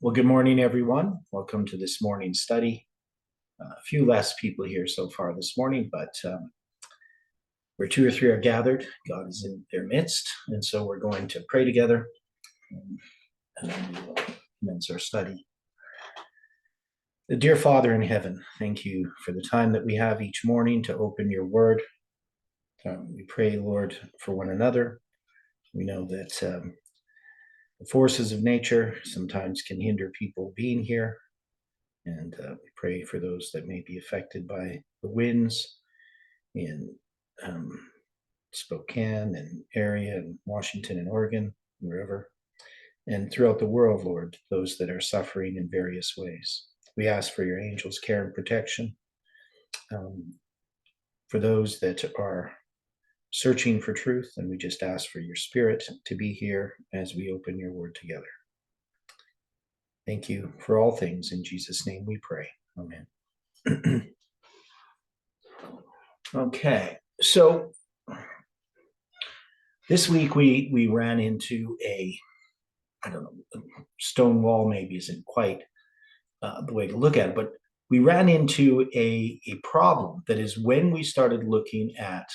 Well, good morning, everyone. Welcome to this morning's study. A few less people here so far this morning, but where two or three are gathered, God is in their midst. And so we're going to pray together and then we will commence our study. Dear Father in heaven, thank you for the time that we have each morning to open your word. We pray, Lord, for one another. We know that the forces of nature sometimes can hinder people being here. And we pray for those that may be affected by the winds in Spokane and area and Washington and Oregon, wherever, and throughout the world, Lord, those that are suffering in various ways. We ask for your angels' care and protection for those that are searching for truth, and we just ask for your Spirit to be here as we open your word together. Thank you for all things. In Jesus' name we pray. Amen. Okay, so this week we ran into stone wall maybe isn't quite the way to look at it, but we ran into a problem that is when we started looking at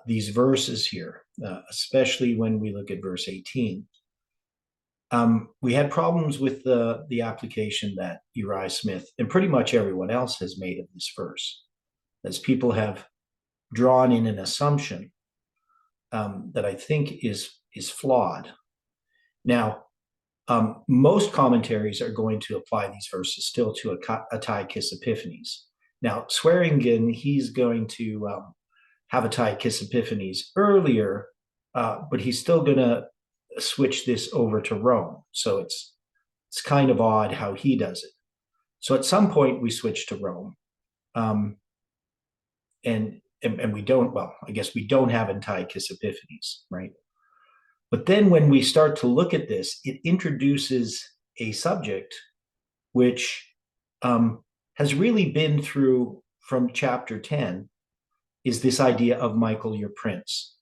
these verses here, especially when we look at verse 18. We had problems with the application that Uriah Smith and pretty much everyone else has made of this verse, as people have drawn in an assumption that I think is flawed. Now, most commentaries are going to apply these verses still to Antiochus Epiphanes. Now, Swearingen, he's going to have Antiochus Epiphanes earlier, but he's still going to switch this over to Rome. So it's kind of odd how he does it. So at some point we switch to Rome, and we don't. Well, I guess we don't have Antiochus Epiphanes, right? But then when we start to look at this, it introduces a subject which has really been through from chapter 10, is this idea of Michael, your prince.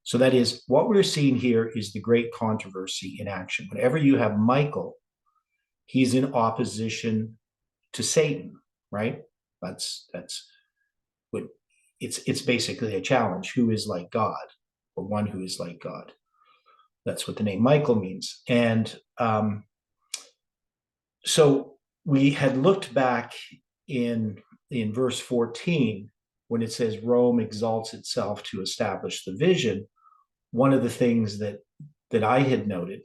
So that is, what we're seeing here is the great controversy in action. Whenever you have Michael, he's in opposition to Satan, right? That's what it's basically a challenge. Who is like God, or one who is like God? That's what the name Michael means. And so we had looked back in verse 14 when it says Rome exalts itself to establish the vision. One of the things that I had noted,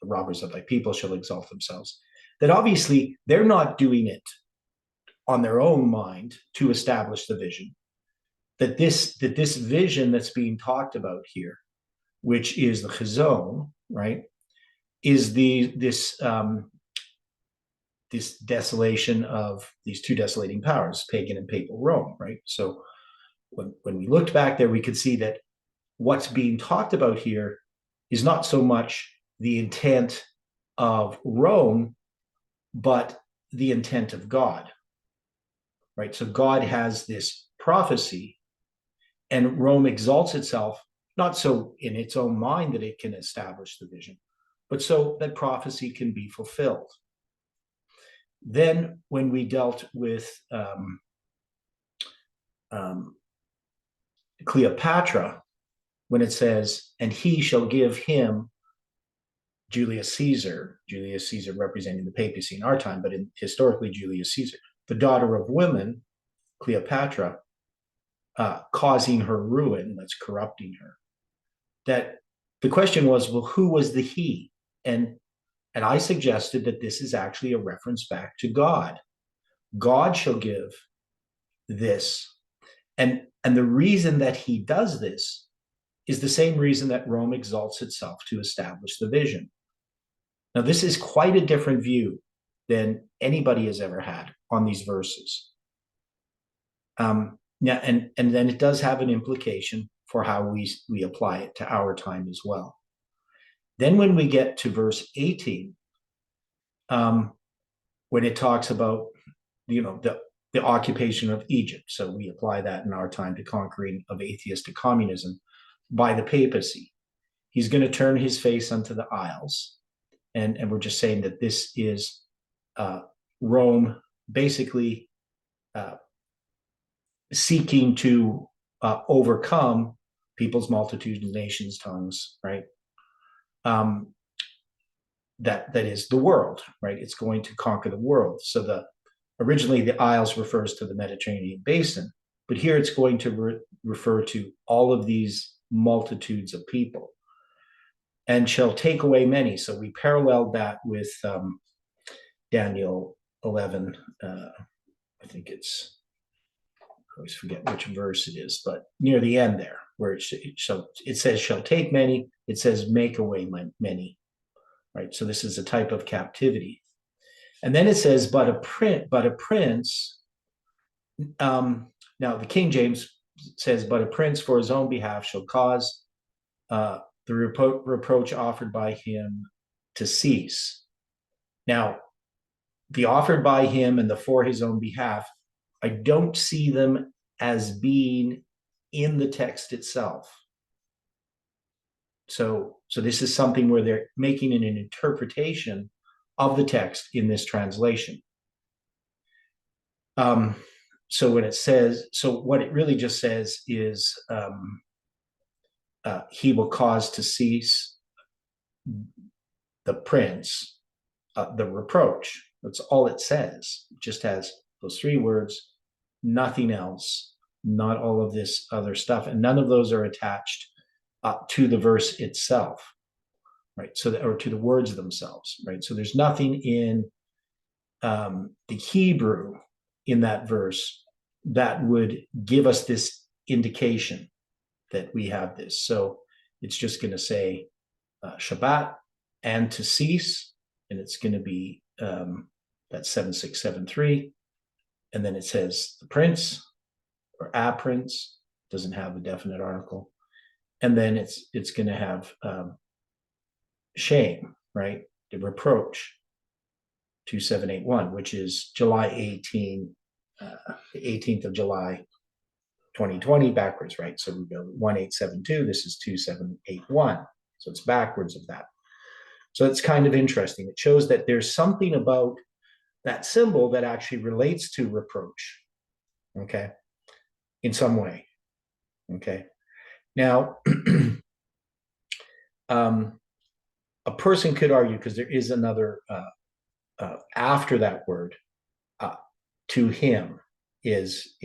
robbers of thy people shall exalt themselves, that obviously they're not doing it on their own mind to establish the vision. That this vision that's being talked about here, which is the chazon, right, is this desolation of these two desolating powers, pagan and papal Rome, right? So when we looked back there, we could see that what's being talked about here is not so much the intent of Rome, but the intent of God, right? So God has this prophecy, and Rome exalts itself, not so in its own mind that it can establish the vision, but so that prophecy can be fulfilled. Then when we dealt with Cleopatra, when it says, and he shall give him Julius Caesar representing the papacy in our time, but historically Julius Caesar, the daughter of women, Cleopatra, causing her ruin, that's corrupting her. That the question was, well, who was the he? And I suggested that this is actually a reference back to God. God shall give this. And the reason that he does this is the same reason that Rome exalts itself to establish the vision. Now, this is quite a different view than anybody has ever had on these verses. And then it does have an implication for how we apply it to our time as well. Then when we get to verse 18, when it talks about, the occupation of Egypt, so we apply that in our time to conquering of atheistic communism by the papacy. He's going to turn his face unto the isles. and we're just saying that this is Rome basically seeking to overcome peoples, multitudes, nations, tongues, right? That is the world, right? It's going to conquer the world. So originally the Isles refers to the Mediterranean basin, but here it's going to refer to all of these multitudes of people, and shall take away many. So we paralleled that with Daniel 11. I think it's, I always forget which verse it is, but near the end there, where it says shall take many, it says make away many, right? So this is a type of captivity. And then it says, but a prince. Now the King James says, but a prince for his own behalf shall cause the reproach offered by him to cease. Now, the offered by him and the for his own behalf, I don't see them as being in the text itself. So this is something where they're making an interpretation of the text in this translation. So when it says, so what it really just says is he will cause to cease the prince, the reproach. That's all it says. It just has those three words, nothing else, not all of this other stuff. And none of those are attached to the verse itself, right? So, or to the words themselves, right? So there's nothing in the Hebrew in that verse that would give us this indication that we have this. So it's just going to say Shabbat and to cease, and it's going to be that's 7673, and then it says the prince or a prince, doesn't have a definite article, and then it's going to have shame, right? The reproach, 2781, which is July 18, the 18th of July 2020, backwards, right? So we go 1872, this is 2781, so it's backwards of that. So it's kind of interesting. It shows that there's something about that symbol that actually relates to reproach, okay, in some way, okay. Now, a person could argue, because there is another after that word, to him is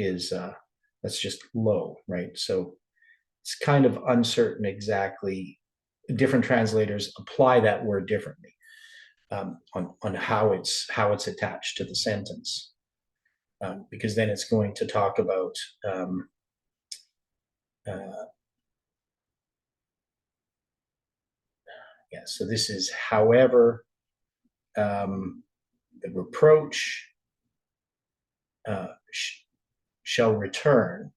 that's just low, right? So it's kind of uncertain exactly. Different translators apply that word differently on how it's attached to the sentence, because then it's going to talk about yeah. So this is however the reproach shall return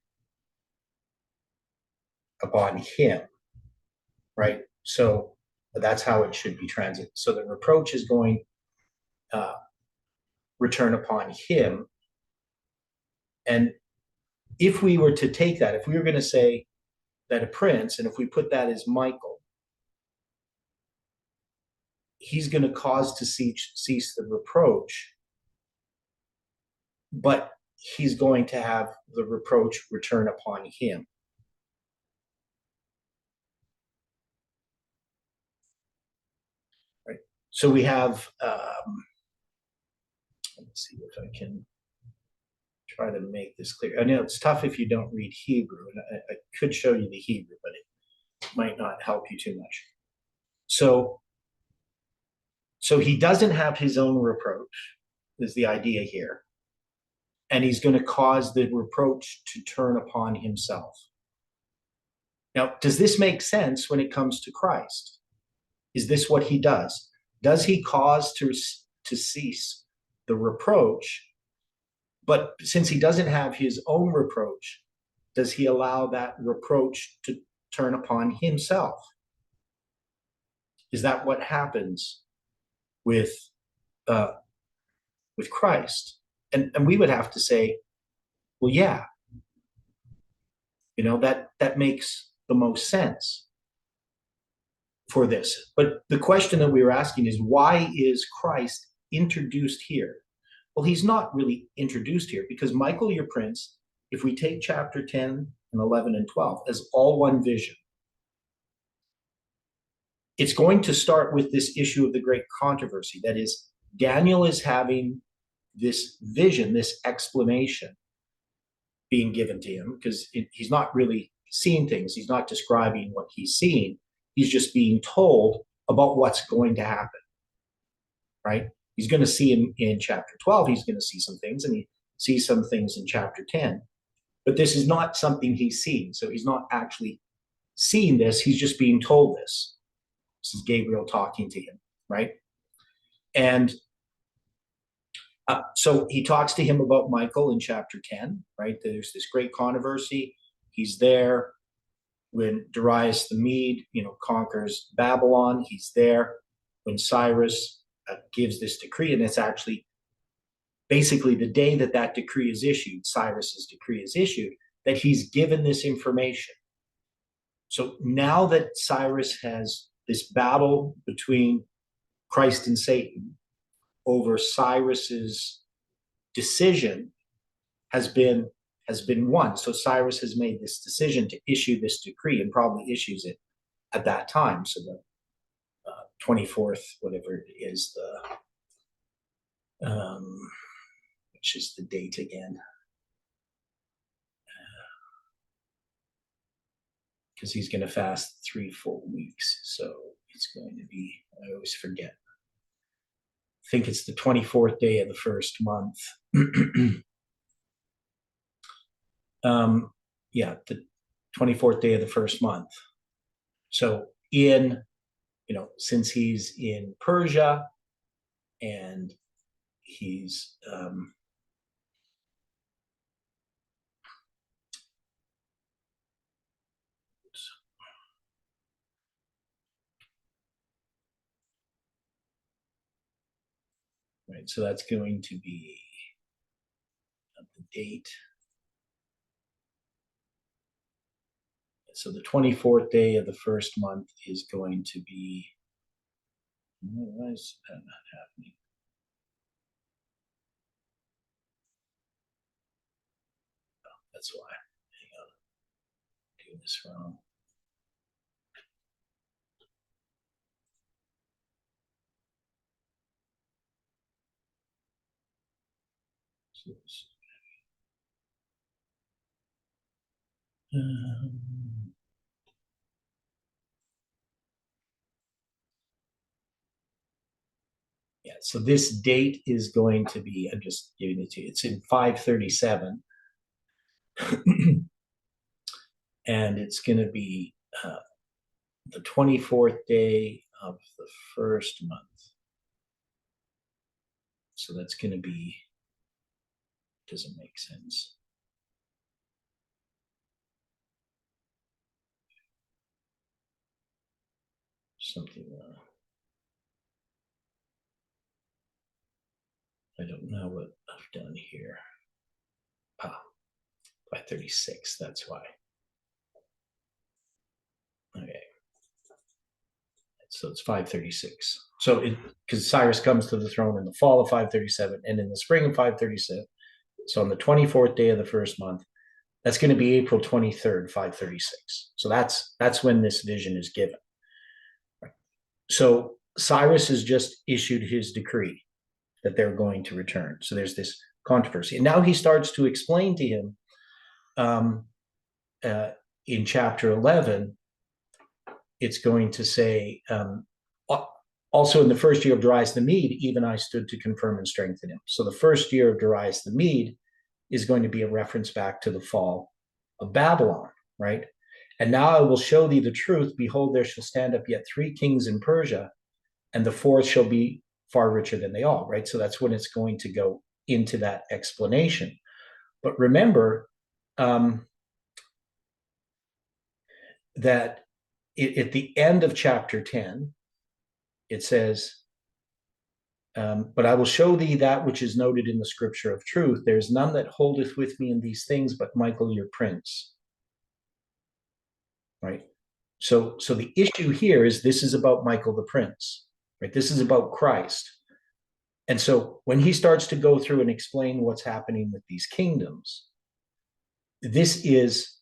upon him, right? So that's how it should be translated. So the reproach is going return upon him. And if we were to take that, if we were going to say that a prince, and if we put that as Michael, he's going to cause to cease the reproach, but he's going to have the reproach return upon him. Right. So we have, let's see if I can try to make this clear. I know it's tough if you don't read Hebrew, and I could show you the Hebrew, but it might not help you too much. So he doesn't have his own reproach, is the idea here. And he's going to cause the reproach to turn upon himself. Now, does this make sense when it comes to Christ? Is this what he does? Does he cause to cease the reproach? But since he doesn't have his own reproach, does he allow that reproach to turn upon himself? Is that what happens with Christ? And we would have to say, well, yeah, that makes the most sense. for this. But the question that we were asking is, why is Christ introduced here? Well, he's not really introduced here because Michael, your prince, if we take chapter 10 and 11 and 12 as all one vision, it's going to start with this issue of the great controversy. That is, Daniel is having this vision, this explanation being given to him because he's not really seeing things. He's not describing what he's seeing. He's just being told about what's going to happen, right? He's going to see in chapter 12, he's going to see some things, and he sees some things in chapter 10. But this is not something he's seeing. So he's not actually seeing this. He's just being told this. This is Gabriel talking to him, right? And so he talks to him about Michael in chapter 10, right? There's this great controversy. He's there when Darius the Mede, conquers Babylon. He's there when Cyrus gives this decree, and it's actually basically the day that that decree is issued, Cyrus's decree is issued, that he's given this information. So now that Cyrus has this battle between Christ and Satan over Cyrus's decision has been won. So Cyrus has made this decision to issue this decree and probably issues it at that time. So the 24th, whatever it is, which is the date again? Because he's going to fast 3 full weeks. So it's going to be, I always forget. I think it's the 24th day of the first month. Yeah, the 24th day of the first month. So since he's in Persia and he's right, so that's going to be the date. So the 24th day of the first month is going to be, why is that not happening? Oh, that's why. Hang on. I'm doing this wrong. Yeah, so this date is going to be, I'm just giving it to you, it's in 537. And it's going to be the 24th day of the first month. So that's going to be, doesn't make sense. Something, I don't know what I've done here. 536, that's why. Okay. So it's 536. So because Cyrus comes to the throne in the fall of 537 and in the spring of 537. So on the 24th day of the first month, that's going to be April 23rd, 536. So that's when this vision is given. So Cyrus has just issued his decree that they're going to return. So there's this controversy. And now he starts to explain to him in chapter 11, it's going to say, also in the first year of Darius the Mede, even I stood to confirm and strengthen him. So the first year of Darius the Mede is going to be a reference back to the fall of Babylon, right? And now I will show thee the truth. Behold, there shall stand up yet 3 kings in Persia, and the fourth shall be far richer than they all, right? So that's when it's going to go into that explanation. But remember that at the end of chapter 10, it says, but I will show thee that which is noted in the scripture of truth. There is none that holdeth with me in these things but Michael, your prince. Right? So the issue here is this is about Michael the Prince, right? This is about Christ. And so when he starts to go through and explain what's happening with these kingdoms, this is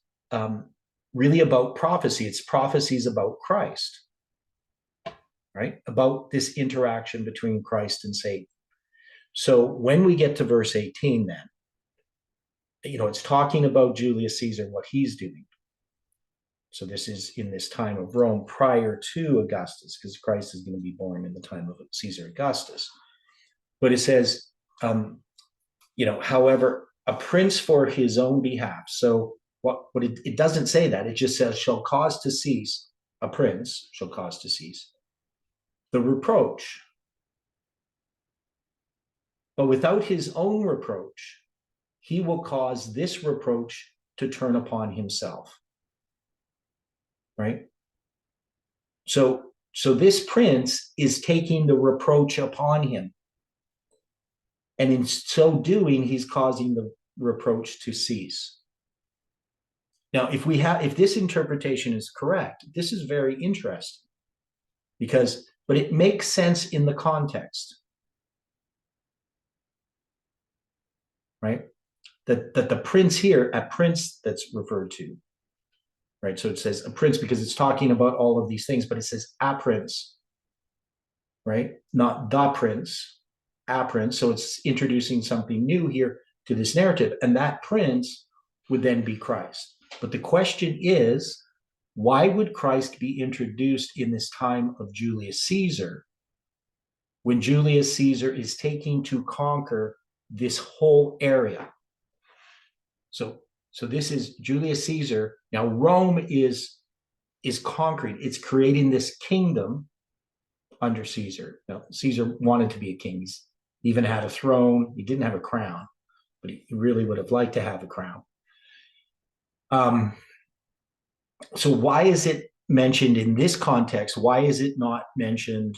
really about prophecy. It's prophecies about Christ, right? About this interaction between Christ and Satan. So when we get to verse 18, then, it's talking about Julius Caesar, what he's doing. So this is in this time of Rome prior to Augustus, because Christ is going to be born in the time of Caesar Augustus. But it says, however, a prince for his own behalf. So what it doesn't say that. It just says, shall cause to cease, a prince shall cause to cease the reproach. But without his own reproach, he will cause this reproach to turn upon himself. Right? So this prince is taking the reproach upon him. And in so doing, he's causing the reproach to cease. Now, if this interpretation is correct, this is very interesting but it makes sense in the context, right? That the prince here, a prince that's referred to, right? So it says a prince because it's talking about all of these things, but it says a prince, right? Not the prince, a prince. So it's introducing something new here to this narrative. And that prince would then be Christ. But the question is, why would Christ be introduced in this time of Julius Caesar when Julius Caesar is taking to conquer this whole area? So this is Julius Caesar. Now Rome is conquering. It's creating this kingdom under Caesar. Now Caesar wanted to be a king. He even had a throne. He didn't have a crown, but he really would have liked to have a crown. So why is it mentioned in this context? Why is it not mentioned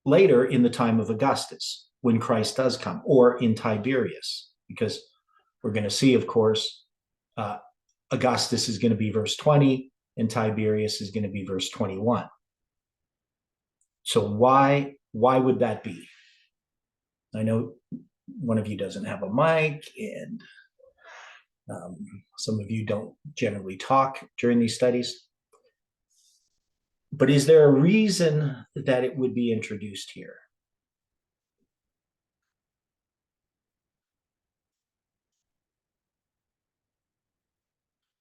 later in the time of Augustus when Christ does come, or in Tiberius? Because we're going to see, of course, Augustus is going to be verse 20 and Tiberius is going to be verse 21. So why would that be? I know one of you doesn't have a mic, and some of you don't generally talk during these studies. But is there a reason that it would be introduced here?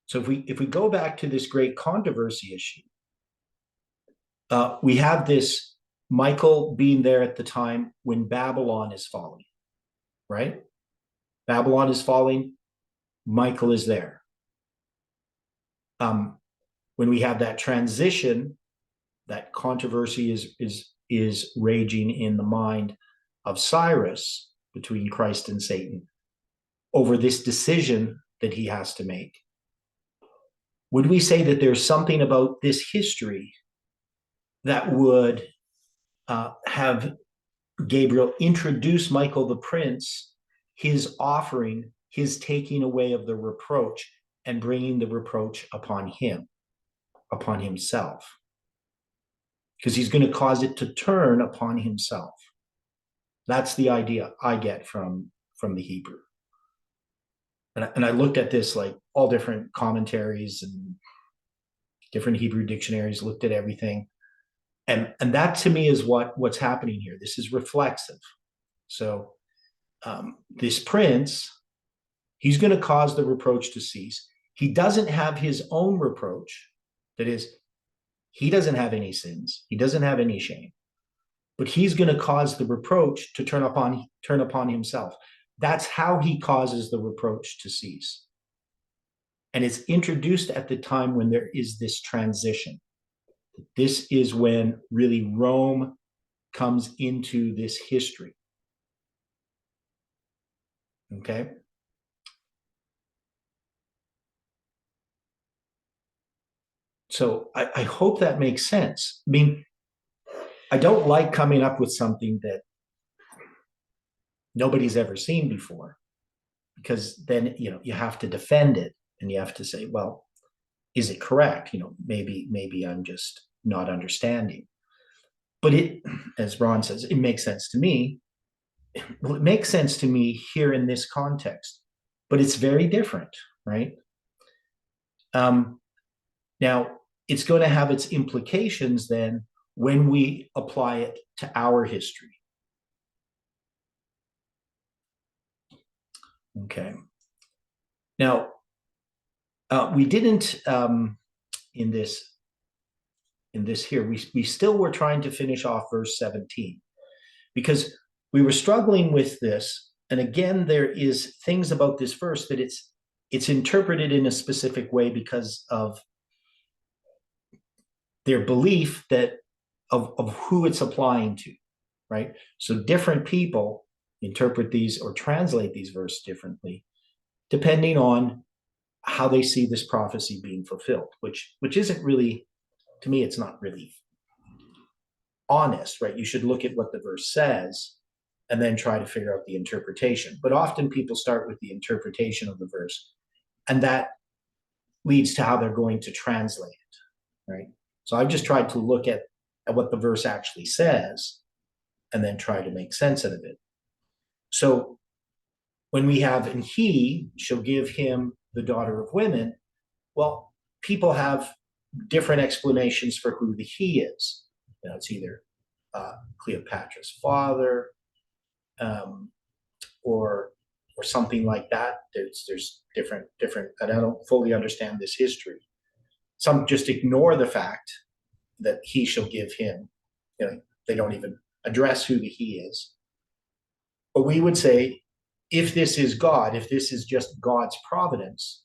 So if we go back to this great controversy issue, we have this Michael being there at the time when Babylon is falling, right? Babylon is falling, Michael is there. When we have that transition, that controversy is raging in the mind of Cyrus between Christ and Satan over this decision that he has to make. Would we say that there's something about this history that would have Gabriel introduce Michael the Prince, his offering, his taking away of the reproach, and bringing the reproach upon him, upon himself? Because he's going to cause it to turn upon himself. That's the idea I get from the Hebrew. And I looked at this, like all different commentaries and different Hebrew dictionaries, looked at everything. And that to me is what's happening here. This is reflexive. So this prince, he's going to cause the reproach to cease. He doesn't have his own reproach. That is, he doesn't have any sins. He doesn't have any shame. But he's going to cause the reproach to turn upon himself. That's how he causes the reproach to cease. And it's introduced at the time when there is this transition. This is when really Rome comes into this history. Okay? So I hope that makes sense. I mean, I don't like coming up with something that nobody's ever seen before, because then you have to defend it and you have to say, well, is it correct? Maybe I'm just not understanding. But it, as Ron says, it makes sense to me. Well, it makes sense to me here in this context, but it's very different, right? Um, Now, it's going to have its implications then when we apply it to our history. Okay. Now, we didn't in this here. We still were trying to finish off verse 17 because we were struggling with this. And again, there is things about this verse that it's interpreted in a specific way because of their belief that of who it's applying to, right? So different people interpret these or translate these verses differently, depending on how they see this prophecy being fulfilled, which isn't really, to me, it's not really honest, right? You should look at what the verse says and then try to figure out the interpretation. But often people start with the interpretation of the verse, and that leads to how they're going to translate it, right? So I've just tried to look at what the verse actually says and then try to make sense out of it. So when we have, and he shall give him the daughter of women, well, people have different explanations for who the he is. It's either Cleopatra's father, or something like that. There's different, and I don't fully understand this history. Some just ignore the fact that he shall give him. They don't even address who the he is. But we would say, if this is God, if this is just God's providence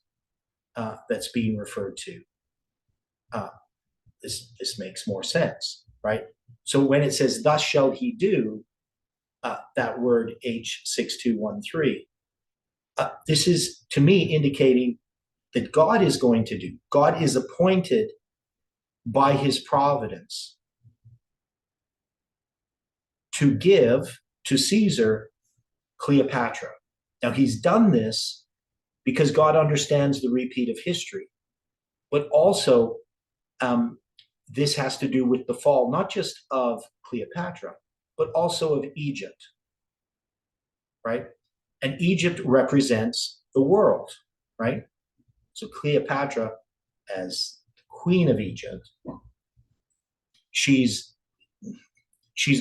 that's being referred to, this makes more sense, right? So when it says, "Thus shall he do," that word H6213, this is to me indicating that God is going to do. God is appointed by his providence to give to Caesar Cleopatra. Now, he's done this because God understands the repeat of history, but also this has to do with the fall, not just of Cleopatra, but also of Egypt, right? And Egypt represents the world, right? So Cleopatra, as the queen of Egypt, she's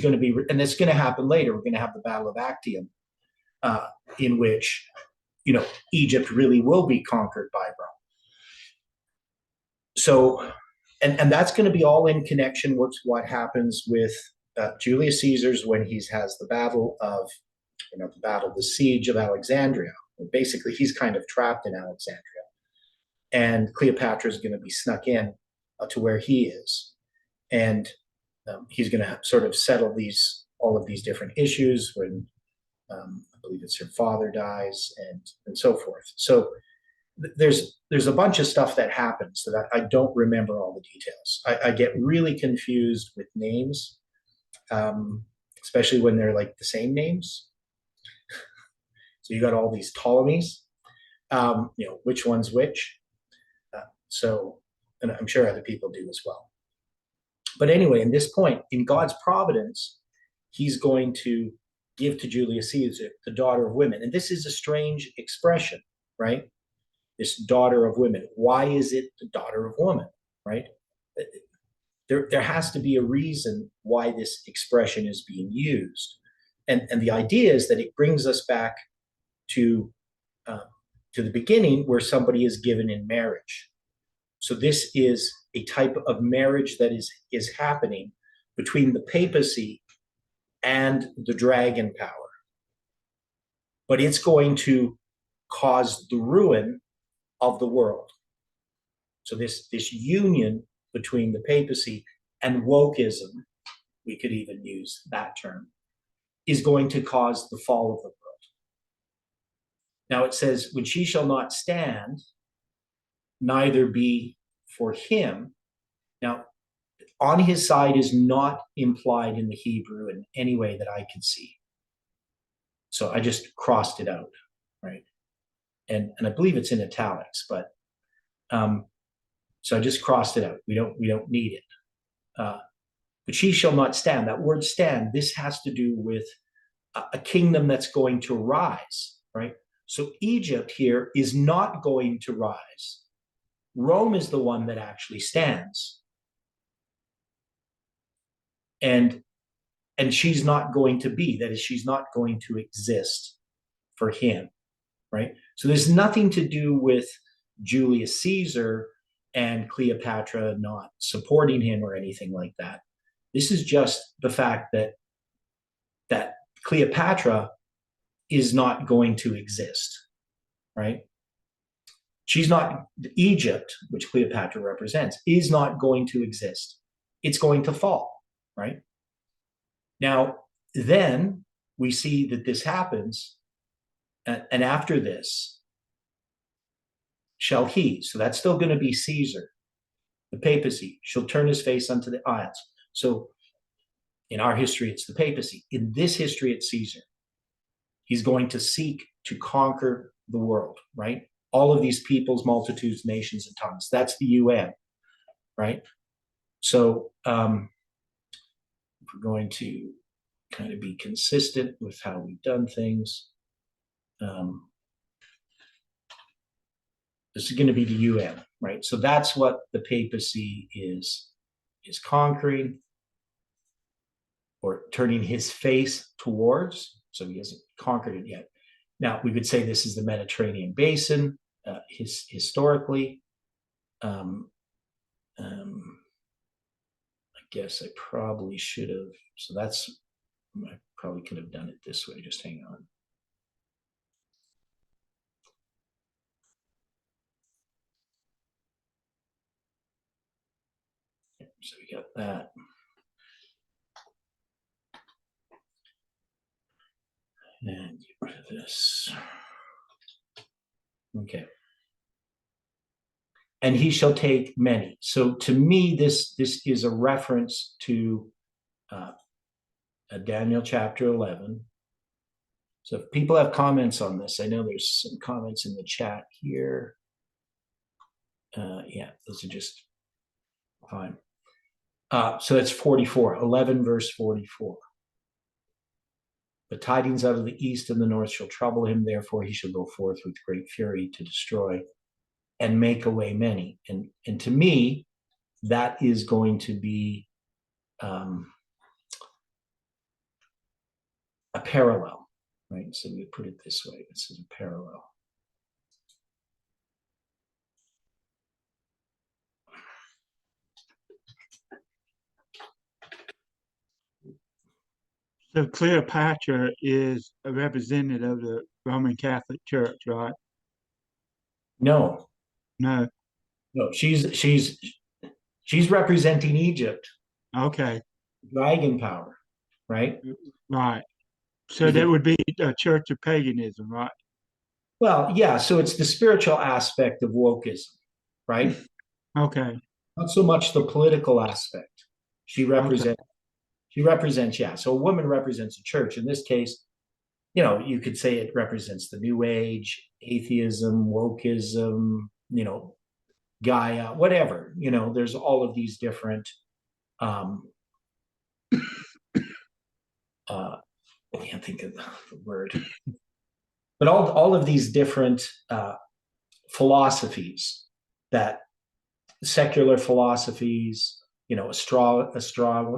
going to be, and it's going to happen later. We're going to have the Battle of Actium, in which Egypt really will be conquered by Rome. So, and that's going to be all in connection with what happens with Julius Caesar's when he has the battle of, the siege of Alexandria. Basically, he's kind of trapped in Alexandria, and Cleopatra is going to be snuck in to where he is, and he's going to sort of settle all of these different issues when I believe it's her father dies and so forth. So there's a bunch of stuff that happens that I don't remember all the details. I get really confused with names, especially when they're like the same names. So you got all these Ptolemies, which one's which. And I'm sure other people do as well. But anyway, in this point, in God's providence, he's going to give to Julius Caesar the daughter of women. And this is a strange expression, right? This daughter of women. Why is it the daughter of woman, right? There has to be a reason why this expression is being used. And the idea is that it brings us back to the beginning where somebody is given in marriage. So this is a type of marriage that is happening between the papacy and the dragon power. But it's going to cause the ruin of the world. So this union between the papacy and wokeism, we could even use that term, is going to cause the fall of the world. Now it says, when she shall not stand, neither be for him. Now, on his side is not implied in the Hebrew in any way that I can see. So I just crossed it out, right? And I believe it's in italics, but So I just crossed it out. We don't need it. But she shall not stand. That word stand, this has to do with a kingdom that's going to rise, right? So Egypt here is not going to rise. Rome is the one that actually stands. And she's not going to be, that is, she's not going to exist for him, right? So there's nothing to do with Julius Caesar and Cleopatra not supporting him or anything like that. This is just the fact that Cleopatra is not going to exist, right? She's not, Egypt, which Cleopatra represents, is not going to exist. It's going to fall, right? Now, then we see that this happens, and after this shall he, so that's still going to be Caesar, the papacy, shall turn his face unto the isles. So in our history, it's the papacy. In this history, it's Caesar. He's going to seek to conquer the world, right? All of these peoples, multitudes, nations, and tongues. That's the UN, right? So if we're going to kind of be consistent with how we've done things, this is going to be the UN, right? So that's what the papacy is conquering or turning his face towards. So he hasn't conquered it yet. Now, we could say this is the Mediterranean basin, historically. I guess I probably should have, so that's, I probably could have done it this way. Just hang on. So we got that. And get rid of this. Okay. And he shall take many. So to me, this is a reference to Daniel chapter 11. So if people have comments on this, I know there's some comments in the chat here. Yeah, those are just fine. So that's 44, 11 verse 44. The tidings out of the east and the north shall trouble him, therefore he shall go forth with great fury to destroy and make away many. And to me, that is going to be a parallel, right? So we put it this way, this is a parallel. So Cleopatra is a representative of the Roman Catholic Church, right? No, No. she's representing Egypt, Okay. dragon power, right? Right. So that would be a church of paganism, right? Well, yeah, so it's the spiritual aspect of wokeism, right? Okay. Not so much the political aspect. She represents, Okay. yeah. So a woman represents a church. In this case, you know, you could say it represents the New Age, atheism, wokeism, you know, Gaia, whatever. You know, there's all of these different I can't think of the word, but all of these different philosophies, that secular philosophies, you know, astrology,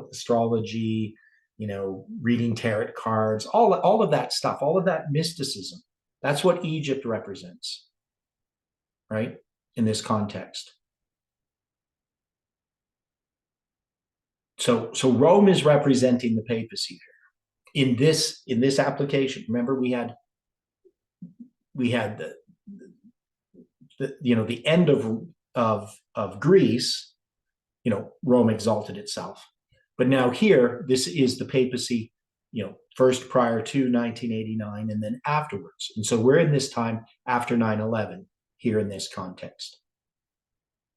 you know, reading tarot cards, all of that stuff, all of that mysticism. That's what Egypt represents, right? In this context. So Rome is representing the papacy here in this application. Remember, we had the end of Greece. You know, Rome exalted itself, but now here, this is the papacy. You know, first prior to 1989, and then afterwards. And so we're in this time after 9/11 here in this context,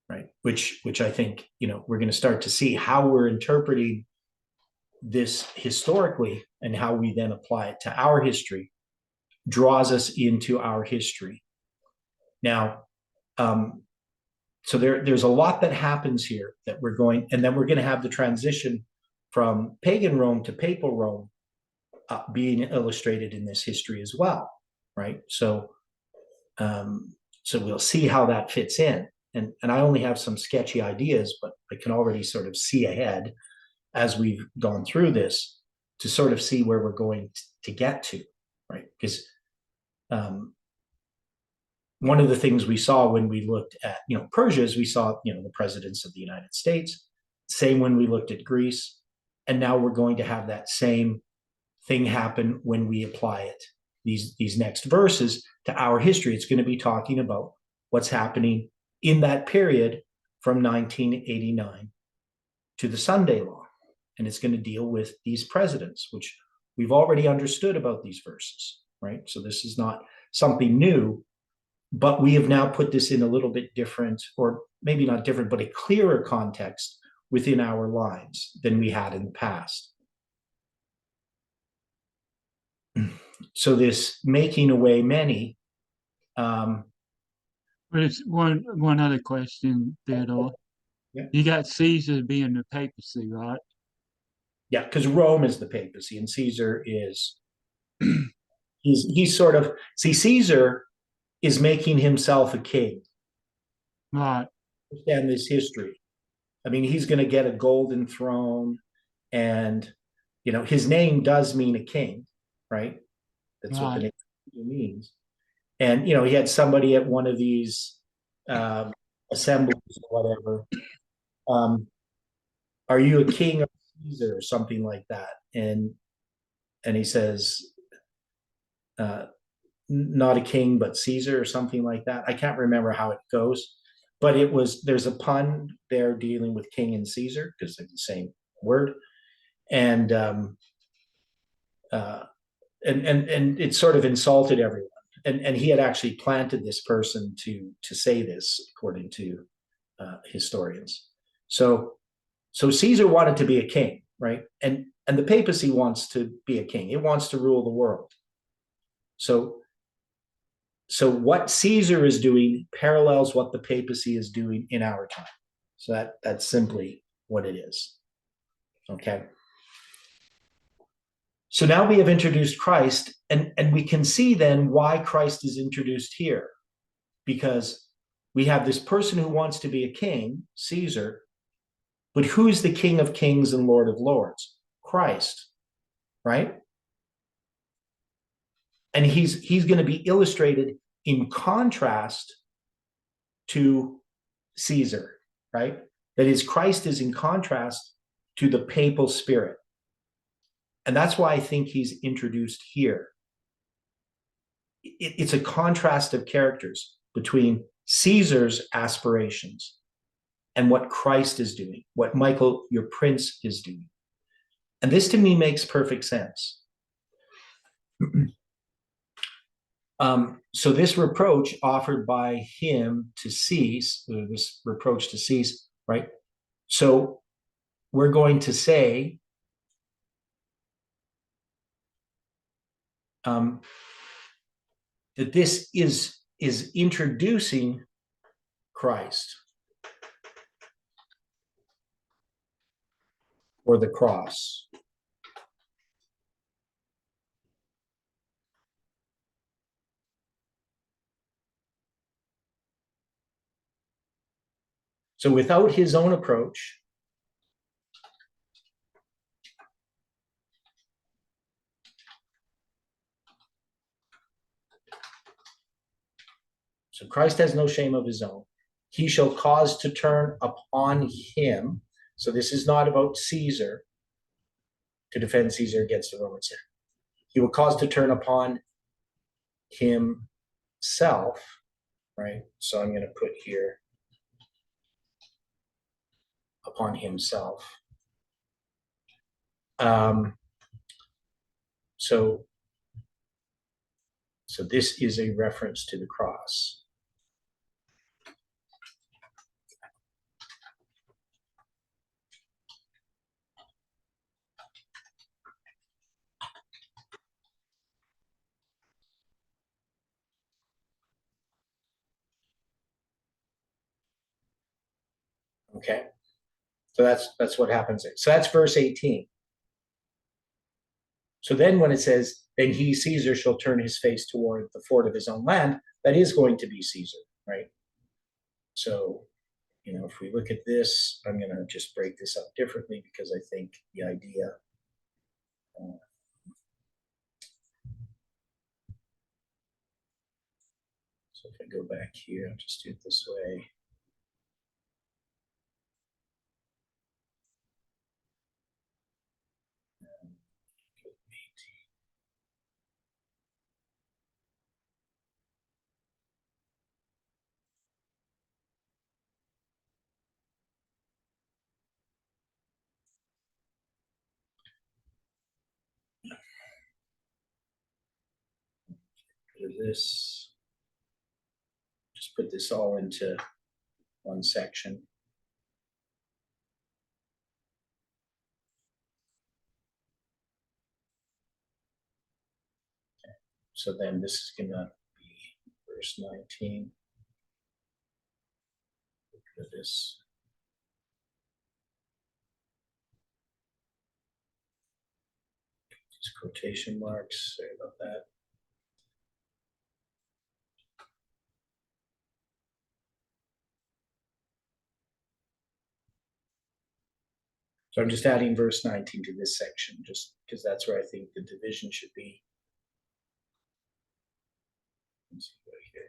right? Which I think, you know, we're going to start to see how we're interpreting this historically, and how we then apply it to our history draws us into our history. Now, So there's a lot that happens here that we're going, and then we're going to have the transition from pagan Rome to papal Rome being illustrated in this history as well, right? So we'll see how that fits in. And I only have some sketchy ideas, but I can already sort of see ahead as we've gone through this to sort of see where we're going to get to, right? Because one of the things we saw when we looked at, Persia is we saw, the presidents of the United States, same when we looked at Greece. And now we're going to have that same thing happen when we apply it, these next verses to our history. It's going to be talking about what's happening in that period from 1989 to the Sunday Law. And it's going to deal with these presidents, which we've already understood about these verses, right? So this is not something new, but we have now put this in a little bit different, or maybe not different, but a clearer context within our lives than we had in the past. So this making away many. But it's one other question, Theodore. Yeah. You got Caesar being the papacy, right? Yeah, because Rome is the papacy and Caesar is he's sort of, see, Caesar is making himself a king. Right. Understand this history. I mean, he's going to get a golden throne, and his name does mean a king, right? That's what the Right. name means. And he had somebody at one of these assemblies or whatever. Are you a king or Caesar or something like that? And he says, not a king, but Caesar or something like that. I can't remember how it goes, but there's a pun there dealing with king and Caesar because they're the same word. And and it sort of insulted everyone. And he had actually planted this person to say this, according to historians. So Caesar wanted to be a king, right? And the papacy wants to be a king. It wants to rule the world. So what Caesar is doing parallels what the papacy is doing in our time. So that's simply what it is. Okay. So now we have introduced Christ, and we can see then why Christ is introduced here, because we have this person who wants to be a king, Caesar, but who's the King of Kings and Lord of Lords? Christ, right? And he's going to be illustrated in contrast to Caesar, right? That is, Christ is in contrast to the papal spirit. And that's why I think he's introduced here. It's a contrast of characters between Caesar's aspirations and what Christ is doing, what Michael, your prince, is doing. And this to me makes perfect sense. So this reproach offered by him to cease, this reproach to cease, right? So we're going to say that this is introducing Christ or the cross. So without his own approach, so Christ has no shame of his own. He shall cause to turn upon him. So this is not about Caesar, to defend Caesar against the Romans. He will cause to turn upon himself, right? So I'm going to put here upon himself. So this is a reference to the cross. Okay, so that's what happens there. So that's verse 18. So then when it says, then he, Caesar, shall turn his face toward the fort of his own land, that is going to be Caesar, right? So, if we look at this, I'm going to just break this up differently because I think the idea. So if I go back here, I'll just do it this way. This, just put this all into one section. Okay. So then this is going to be verse 19. Look at this. These quotation marks, sorry about that. So I'm just adding verse 19 to this section, just because that's where I think the division should be. Let's see right here.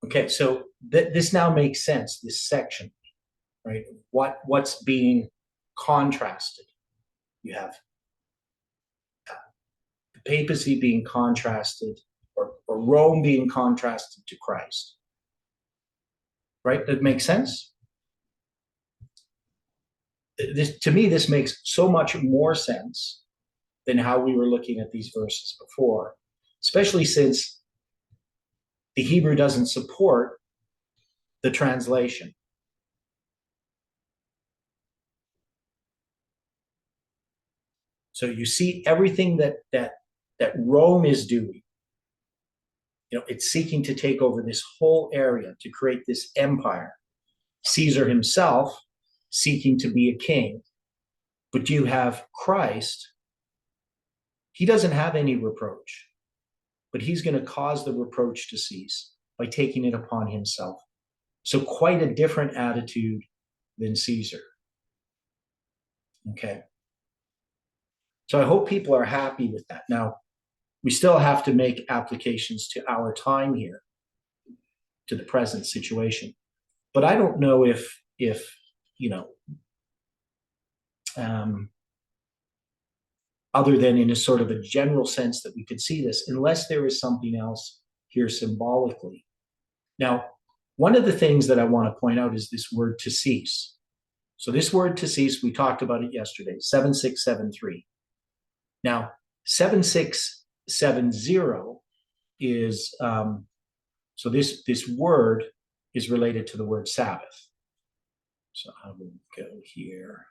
Okay, so this now makes sense, this section, right? What's being contrasted? You have the papacy being contrasted, or Rome being contrasted to Christ. Right? That makes sense? To me, this makes so much more sense than how we were looking at these verses before, especially since the Hebrew doesn't support the translation. So you see everything that Rome is doing. It's seeking to take over this whole area to create this empire. Caesar himself seeking to be a king. But you have Christ. He doesn't have any reproach, but he's going to cause the reproach to cease by taking it upon himself. So quite a different attitude than Caesar. Okay. So I hope people are happy with that. Now, we still have to make applications to our time here, to the present situation. But I don't know if other than in a sort of a general sense that we could see this, unless there is something else here symbolically. Now, one of the things that I want to point out is this word to cease. So this word to cease, we talked about it yesterday, 7673. Now, 7670 is, so this word is related to the word Sabbath. So I will go here.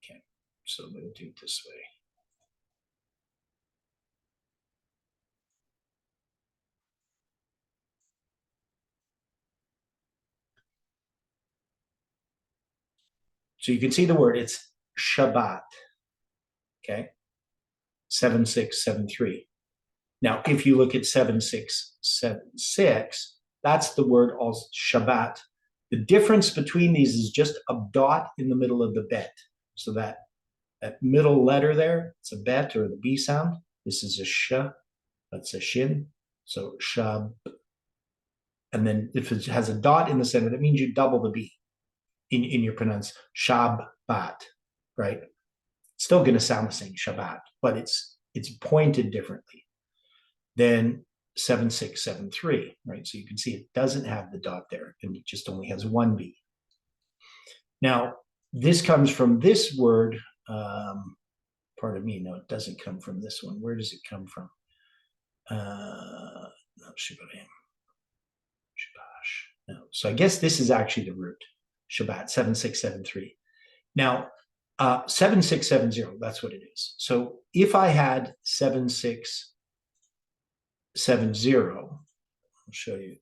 Okay, so I'm going to do it this way. So you can see the word, it's Shabbat, okay? 7673. Now, if you look at 7676, that's the word also Shabbat. The difference between these is just a dot in the middle of the bet. So that middle letter there, it's a bet or the B sound. This is a sh, that's a shin. So shab. And then if it has a dot in the center, that means you double the B in your pronounce Shabbat, right? It's still going to sound the same, Shabbat, but it's pointed differently than 7673, right? So you can see it doesn't have the dot there, and it just only has one B. Now, this comes from this word, pardon me, no, it doesn't come from this one. Where does it come from? No, Shibarim. No. So I guess this is actually the root. Shabbat, 7673. Now, 7670, that's what it is. So if I had 7670, I'll show you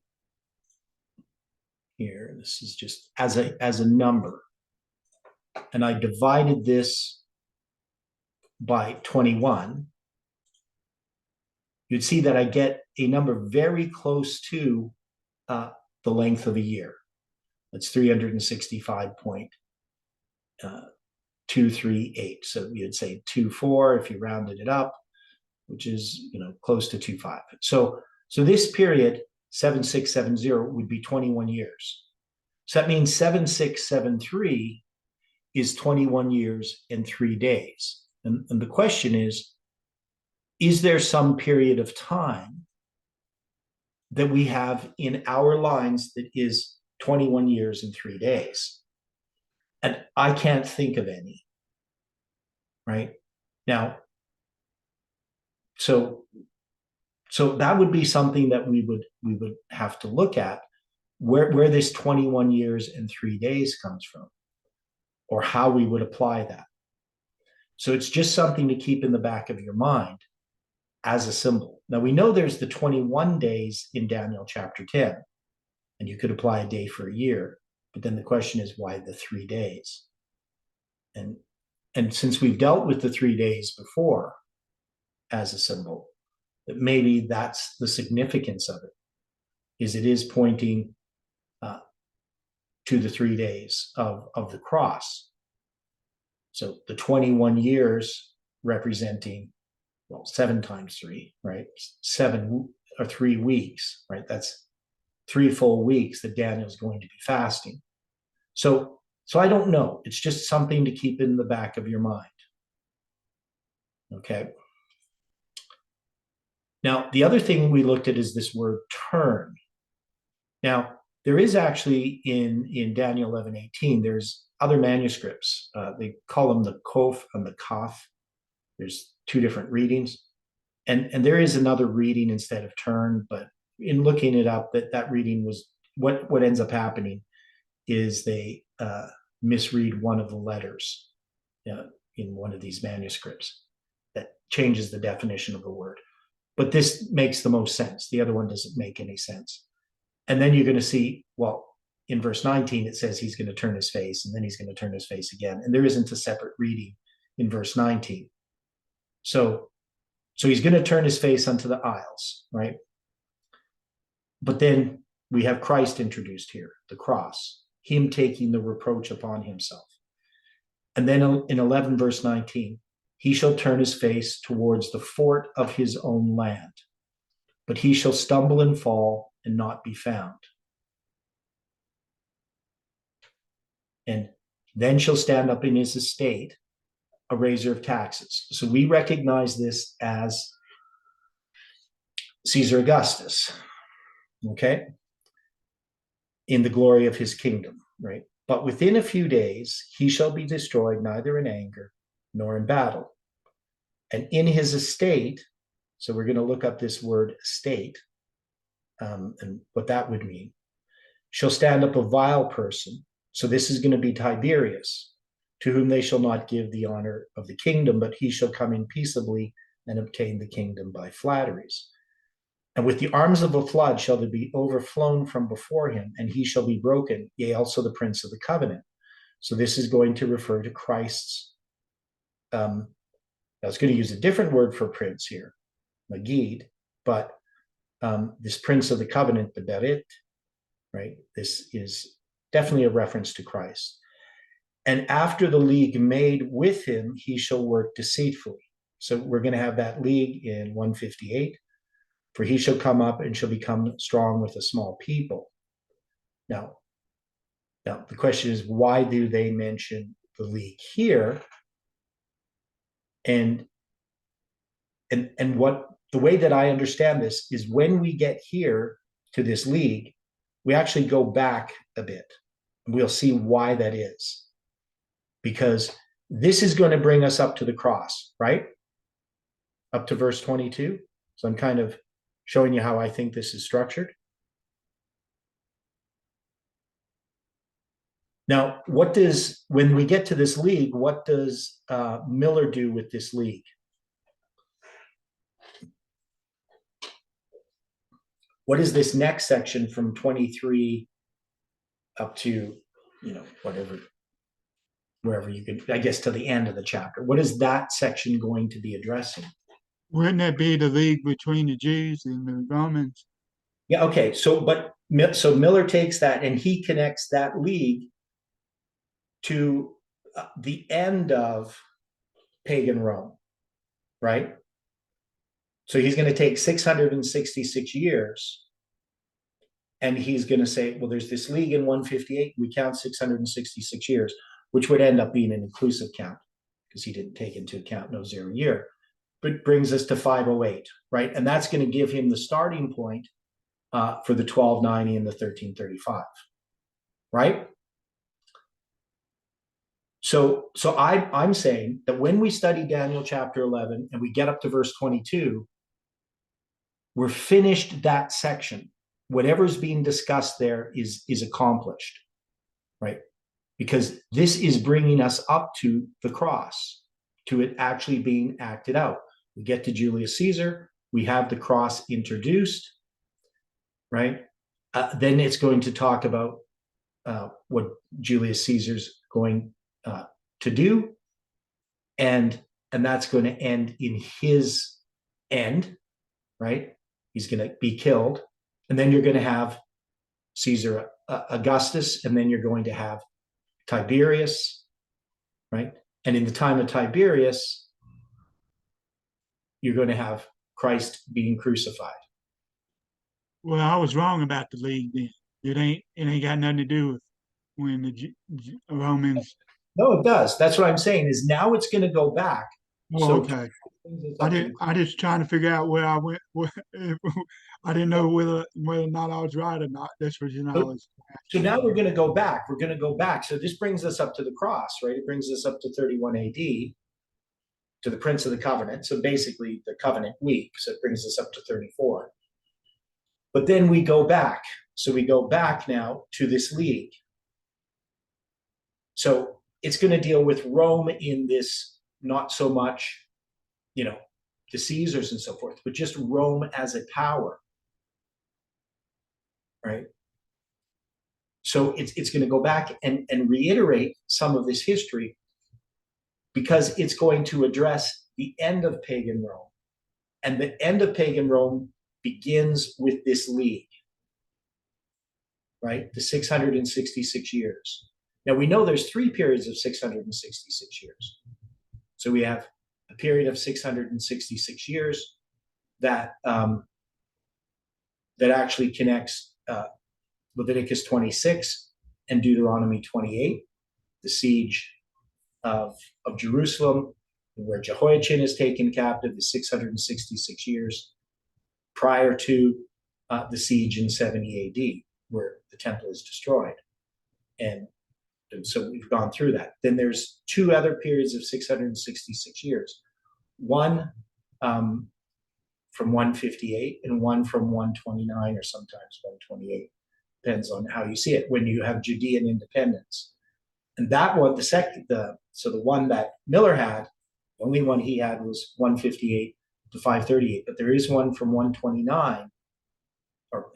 here. This is just as a number. And I divided this by 21, you'd see that I get a number very close to the length of a year. That's 365.238. So you'd say 24 if you rounded it up, which is close to 25. So this period 7670 would be 21 years. So that means 7673 is 21 years and 3 days. And the question is there some period of time that we have in our lines that is 21 years and 3 days? And I can't think of any, right? Now, so that would be something that we would have to look at, where this 21 years and 3 days comes from, or how we would apply that. So it's just something to keep in the back of your mind as a symbol. Now we know there's the 21 days in Daniel chapter 10, and you could apply a day for a year, but then the question is, why the 3 days? And since we've dealt with the 3 days before as a symbol, that maybe that's the significance of it, is it is pointing to the 3 days of the cross. So the 21 years representing, 7 times 3, right? 7 or 3 weeks, right? That's 3 full weeks that Daniel's going to be fasting. So I don't know. It's just something to keep in the back of your mind. Okay. Now, the other thing we looked at is this word turn. Now, there is actually in Daniel 11:18, there's other manuscripts. They call them the Kof and the Kaf. There's 2 different readings. And there is another reading instead of turn, but in looking it up, that reading was, what ends up happening is they misread one of the letters in one of these manuscripts that changes the definition of the word. But this makes the most sense. The other one doesn't make any sense. And then you're going to see, in verse 19, it says he's going to turn his face, and then he's going to turn his face again. And there isn't a separate reading in verse 19. So he's going to turn his face unto the isles, right? But then we have Christ introduced here, the cross, him taking the reproach upon himself. And then in 11 verse 19, he shall turn his face towards the fort of his own land, but he shall stumble and fall and not be found. And then shall stand up in his estate a raiser of taxes. So we recognize this as Caesar Augustus, okay, in the glory of his kingdom, right? But within a few days he shall be destroyed, neither in anger nor in battle. And in his estate, so we're going to look up this word estate and what that would mean, shall stand up a vile person. So this is going to be Tiberius, to whom they shall not give the honor of the kingdom, but he shall come in peaceably and obtain the kingdom by flatteries. And with the arms of a flood shall there be overflown from before him, and he shall be broken, yea, also the prince of the covenant. So this is going to refer to Christ's, I was going to use a different word for prince here, Magid, but this prince of the covenant, the Berit, right? This is definitely a reference to Christ. And after the league made with him, he shall work deceitfully. So we're going to have that league in 158. For he shall come up and shall become strong with a small people. Now the question is, why do they mention the league here? And what the way that I understand this is, when we get here to this league, we actually go back a bit. And we'll see why that is. Because this is going to bring us up to the cross, right? Up to verse 22. So I'm kind of showing you how I think this is structured. Now, when we get to this league, what does Miller do with this league? What is this next section from 23 up to, whatever, wherever you could, I guess, to the end of the chapter? What is that section going to be addressing? Wouldn't that be the league between the Jews and the Romans? Yeah, okay. So Miller takes that and he connects that league to the end of pagan Rome, right? So he's going to take 666 years and he's going to say, well, there's this league in 158. We count 666 years, which would end up being an inclusive count because he didn't take into account no zero year, but brings us to 508, right? And that's going to give him the starting point for the 1290 and the 1335, right? So I'm saying that when we study Daniel chapter 11 and we get up to verse 22, we're finished that section. Whatever's being discussed there is accomplished, right? Because this is bringing us up to the cross, to it actually being acted out. We get to Julius Caesar, we have the cross introduced, right? Then it's going to talk about what Julius Caesar's going to do, and that's going to end in his end, right? He's going to be killed, and then you're going to have Caesar Augustus, and then you're going to have Tiberius, right? And in the time of Tiberius, you're going to have Christ being crucified. Well, I was wrong about the league then. It ain't got nothing to do with when the Romans. No, it does. That's what I'm saying. Is now it's going to go back. Oh, So okay. I just trying to figure out where I went. I didn't know whether or not I was right or not. That's what I was so asking. now we're going to go back. We're going to go back. So this brings us up to the cross, right? It brings us up to 31 AD, to the Prince of the Covenant. So basically the covenant week. So it brings us up to 34. But then we go back. So we go back now to this league. So it's going to deal with Rome in this, not so much, the Caesars and so forth, but just Rome as a power, right? So it's going to go back and reiterate some of this history because it's going to address the end of pagan Rome. And the end of pagan Rome begins with this league, right? The 666 years. Now we know there's 3 periods of 666 years. So we have a period of 666 years that that actually connects Leviticus 26 and Deuteronomy 28, the siege of Jerusalem, where Jehoiachin is taken captive, the 666 years prior to the siege in 70 AD, where the temple is destroyed. And so we've gone through that. Then there's 2 other periods of 666 years. One from 158 and one from 129 or sometimes 128. Depends on how you see it, when you have Judean independence. And that one, the one that Miller had, the only one he had was 158 to 538, but there is one from 129, or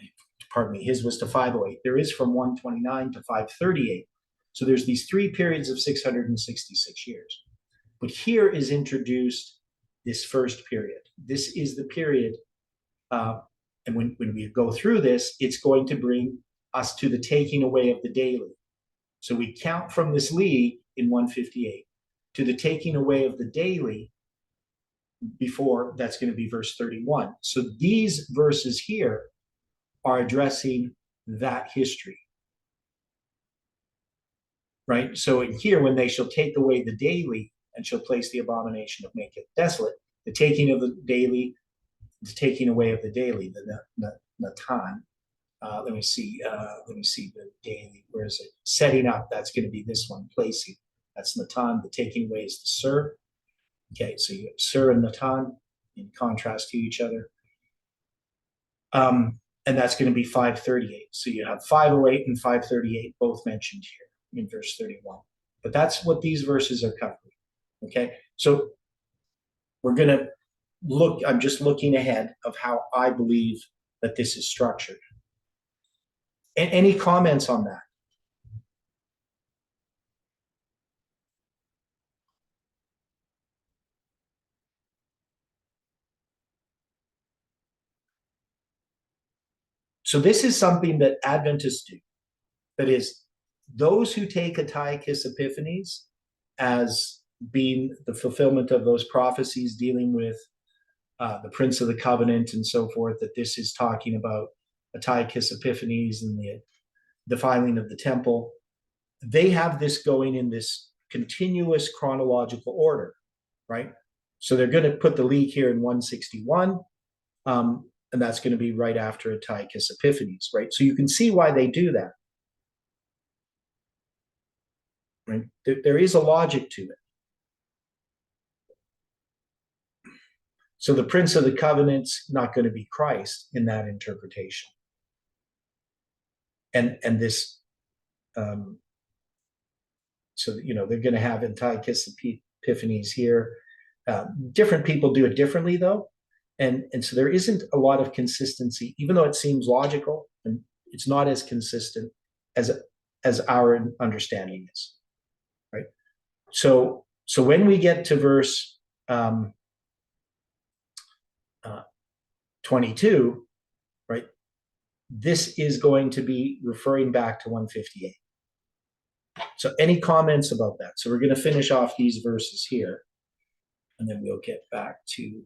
pardon me, his was to 508. There is from 129 to 538. So there's these 3 periods of 666 years. But here is introduced this first period. This is the period, and when we go through this, it's going to bring us to the taking away of the daily. So we count from this league in 158 to the taking away of the daily before, that's going to be verse 31. So these verses here are addressing that history, right? So in here, when they shall take away the daily and shall place the abomination of make it desolate, the taking of the daily, the taking away of the daily, the Natan. Let me see the daily. Where is it? Setting up. That's going to be this one. Placing. That's Natan. The taking away is the Sur. Okay, so you have Sur and Natan in contrast to each other. And that's going to be 538. So you have 508 and 538 both mentioned here. in verse 31. But that's what these verses are covering. Okay, so we're going to look, I'm just looking ahead of how I believe that this is structured. And any comments on that? So this is something that Adventists do. That is, those who take Antiochus Epiphanes as being the fulfillment of those prophecies dealing with the Prince of the Covenant and so forth, that this is talking about Antiochus Epiphanes and the defiling of the temple, they have this going in this continuous chronological order, right? So they're going to put the leak here in 161, and that's going to be right after Antiochus Epiphanes, right? So you can see why they do that. Right? There is a logic to it. So the Prince of the Covenant's not going to be Christ in that interpretation. And this, so they're going to have Antiochus Epiphanes here. Different people do it differently, though, and so there isn't a lot of consistency, even though it seems logical, and it's not as consistent as our understanding is, right? So when we get to verse 22, right, this is going to be referring back to 158. So any comments about that? So we're going to finish off these verses here, and then we'll get back to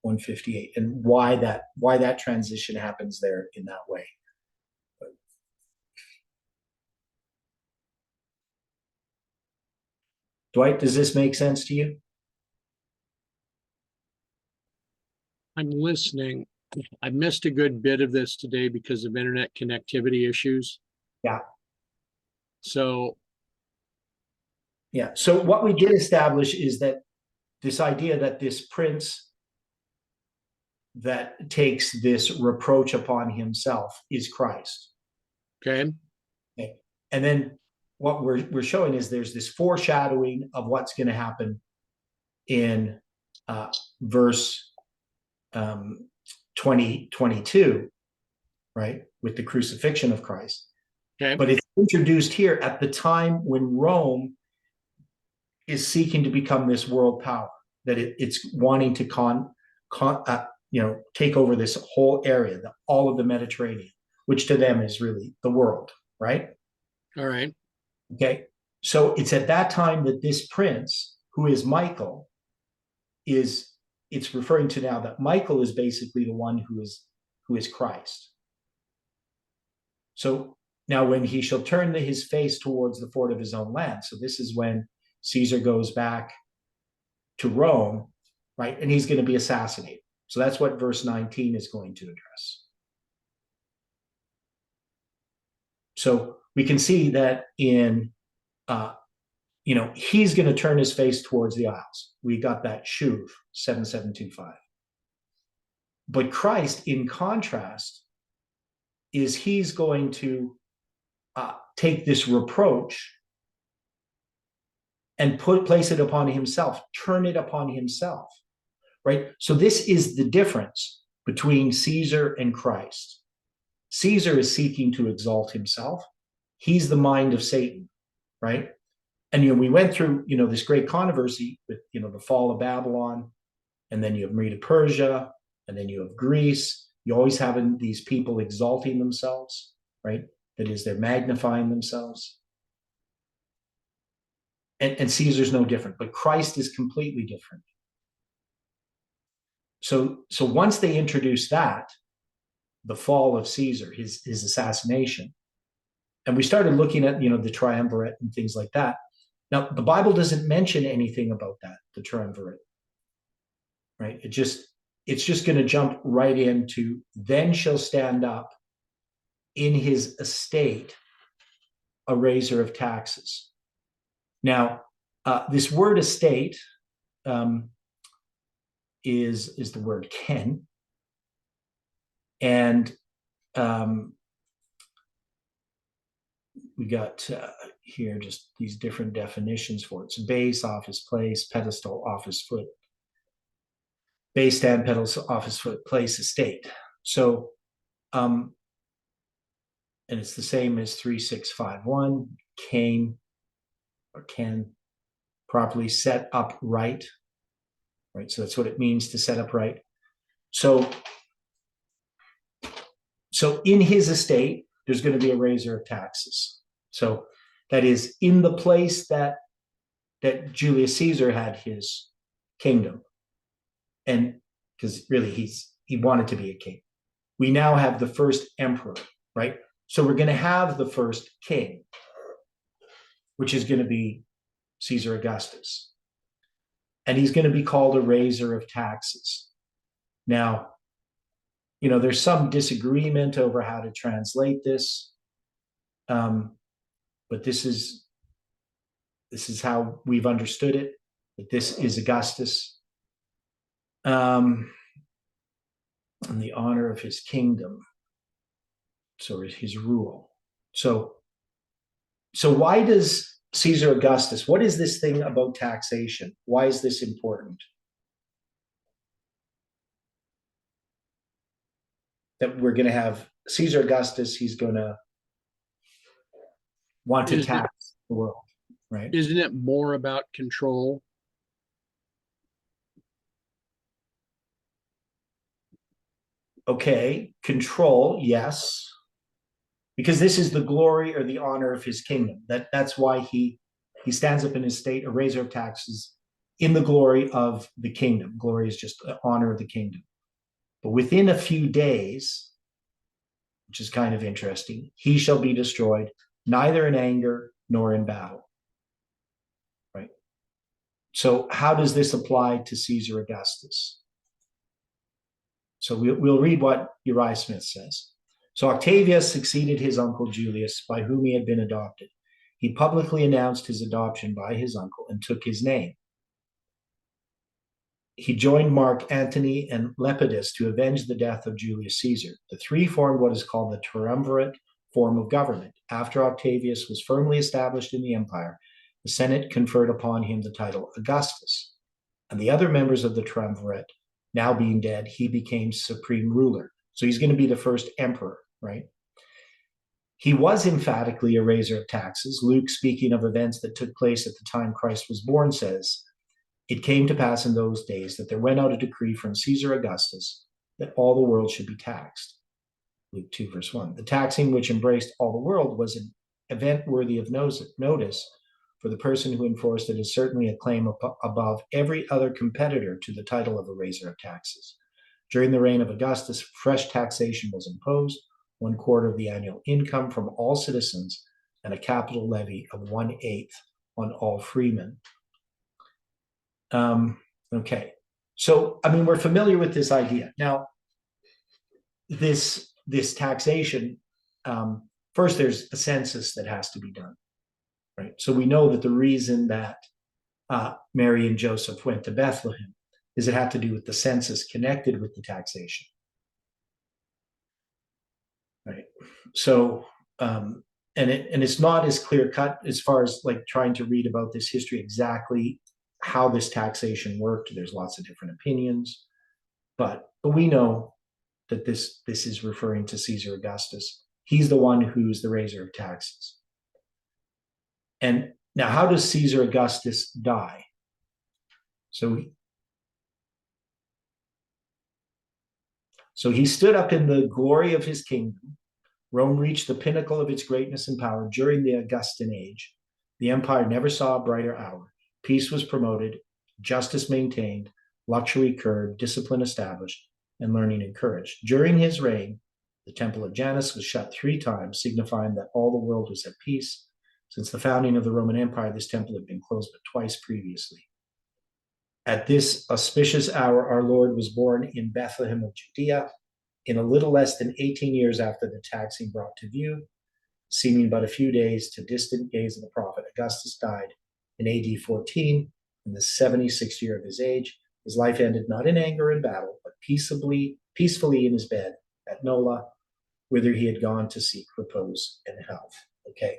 158 and why that transition happens there in that way. Dwight, does this make sense to you? I'm listening. I missed a good bit of this today because of internet connectivity issues. Yeah. So what we did establish is that this idea that this prince that takes this reproach upon himself is Christ. Okay. And then what we're showing is there's this foreshadowing of what's going to happen in verse 22, right, with the crucifixion of Christ. Okay. But it's introduced here at the time when Rome is seeking to become this world power, that it's wanting to take over this whole area, all of the Mediterranean, which to them is really the world, right? All right. Okay. So it's at that time that this prince, who is Michael, it's referring to now that Michael is basically the one who is Christ. So now when he shall turn his face towards the fort of his own land. So this is when Caesar goes back to Rome, right? And he's going to be assassinated. So that's what verse 19 is going to address. So we can see that in, he's going to turn his face towards the isles. We got that Shuv 7725. But Christ, in contrast, he's going to take this reproach and place it upon himself, turn it upon himself, right? So this is the difference between Caesar and Christ. Caesar is seeking to exalt himself. He's the mind of Satan, right? And we went through this great controversy with the fall of Babylon, and then you have Medo-Persia, and then you have Greece. You always have these people exalting themselves, right? That is, they're magnifying themselves. And Caesar's no different, but Christ is completely different. So once they introduce that, the fall of Caesar, his assassination, and we started looking at the triumvirate and things like that. Now the Bible doesn't mention anything about that, the triumvirate, right? It's just going to jump right into then shall stand up in his estate a raiser of taxes. Now, this word estate is the word ken, and we got here just these different definitions for it. So base, office, place, pedestal, office, foot, base, stand, pedestal, office, foot, place, estate. So, and it's the same as 3651, can properly set up right. So that's what it means to set up right. So in his estate, there's going to be a raiser of taxes. So that is in the place that Julius Caesar had his kingdom. And because really he wanted to be a king. We now have the first emperor, right? So we're going to have the first king, which is going to be Caesar Augustus. And he's going to be called a raiser of taxes. Now, there's some disagreement over how to translate this. But this is how we've understood it, that this is Augustus. And the honor of his kingdom. So his rule. So why does Caesar Augustus, what is this thing about taxation? Why is this important? That we're going to have Caesar Augustus, he's going to want to tax the world, right? Isn't it more about control? Okay, control, yes. Because this is the glory or the honor of his kingdom. That's why he stands up in his state, a raiser of taxes, in the glory of the kingdom. Glory is just the honor of the kingdom. But within a few days, which is kind of interesting, he shall be destroyed, neither in anger nor in battle. Right? So how does this apply to Caesar Augustus? So we'll read what Uriah Smith says. So Octavius succeeded his uncle Julius, by whom he had been adopted. He publicly announced his adoption by his uncle and took his name. He joined Mark Antony and Lepidus to avenge the death of Julius Caesar. The three formed what is called the triumvirate form of government. After Octavius was firmly established in the empire, the Senate conferred upon him the title Augustus. And the other members of the triumvirate, now being dead, he became supreme ruler. So he's going to be the first emperor, right? He was emphatically a raiser of taxes. Luke, speaking of events that took place at the time Christ was born, says, "It came to pass in those days that there went out a decree from Caesar Augustus that all the world should be taxed." Luke 2, verse 1. The taxing which embraced all the world was an event worthy of notice, for the person who enforced it is certainly a claim above every other competitor to the title of a raiser of taxes. During the reign of Augustus, fresh taxation was imposed, 1/4 of the annual income from all citizens, and a capital levy of 1/8 on all freemen. Okay, so we're familiar with this idea. Now, this taxation, first there's a census that has to be done, right? So we know that the reason that Mary and Joseph went to Bethlehem is it had to do with the census connected with the taxation, right? So and it's not as clear cut as far as like trying to read about this history exactly how this taxation worked. There's lots of different opinions, but we know that this is referring to Caesar Augustus. He's the one who's the raiser of taxes. And now, how does Caesar Augustus die? So he stood up in the glory of his kingdom. Rome reached the pinnacle of its greatness and power during the Augustan age. The empire never saw a brighter hour. Peace was promoted, justice maintained, luxury curbed, discipline established, and learning encouraged. During his reign, the Temple of Janus was shut 3 times, signifying that all the world was at peace. Since the founding of the Roman Empire, this temple had been closed but twice previously. At this auspicious hour, our Lord was born in Bethlehem of Judea, in a little less than 18 years after the taxing brought to view, seeming but a few days to distant gaze of the prophet. Augustus died in AD 14, in the 76th year of his age. His life ended not in anger and battle, but peacefully in his bed at Nola, whither he had gone to seek repose and health. Okay,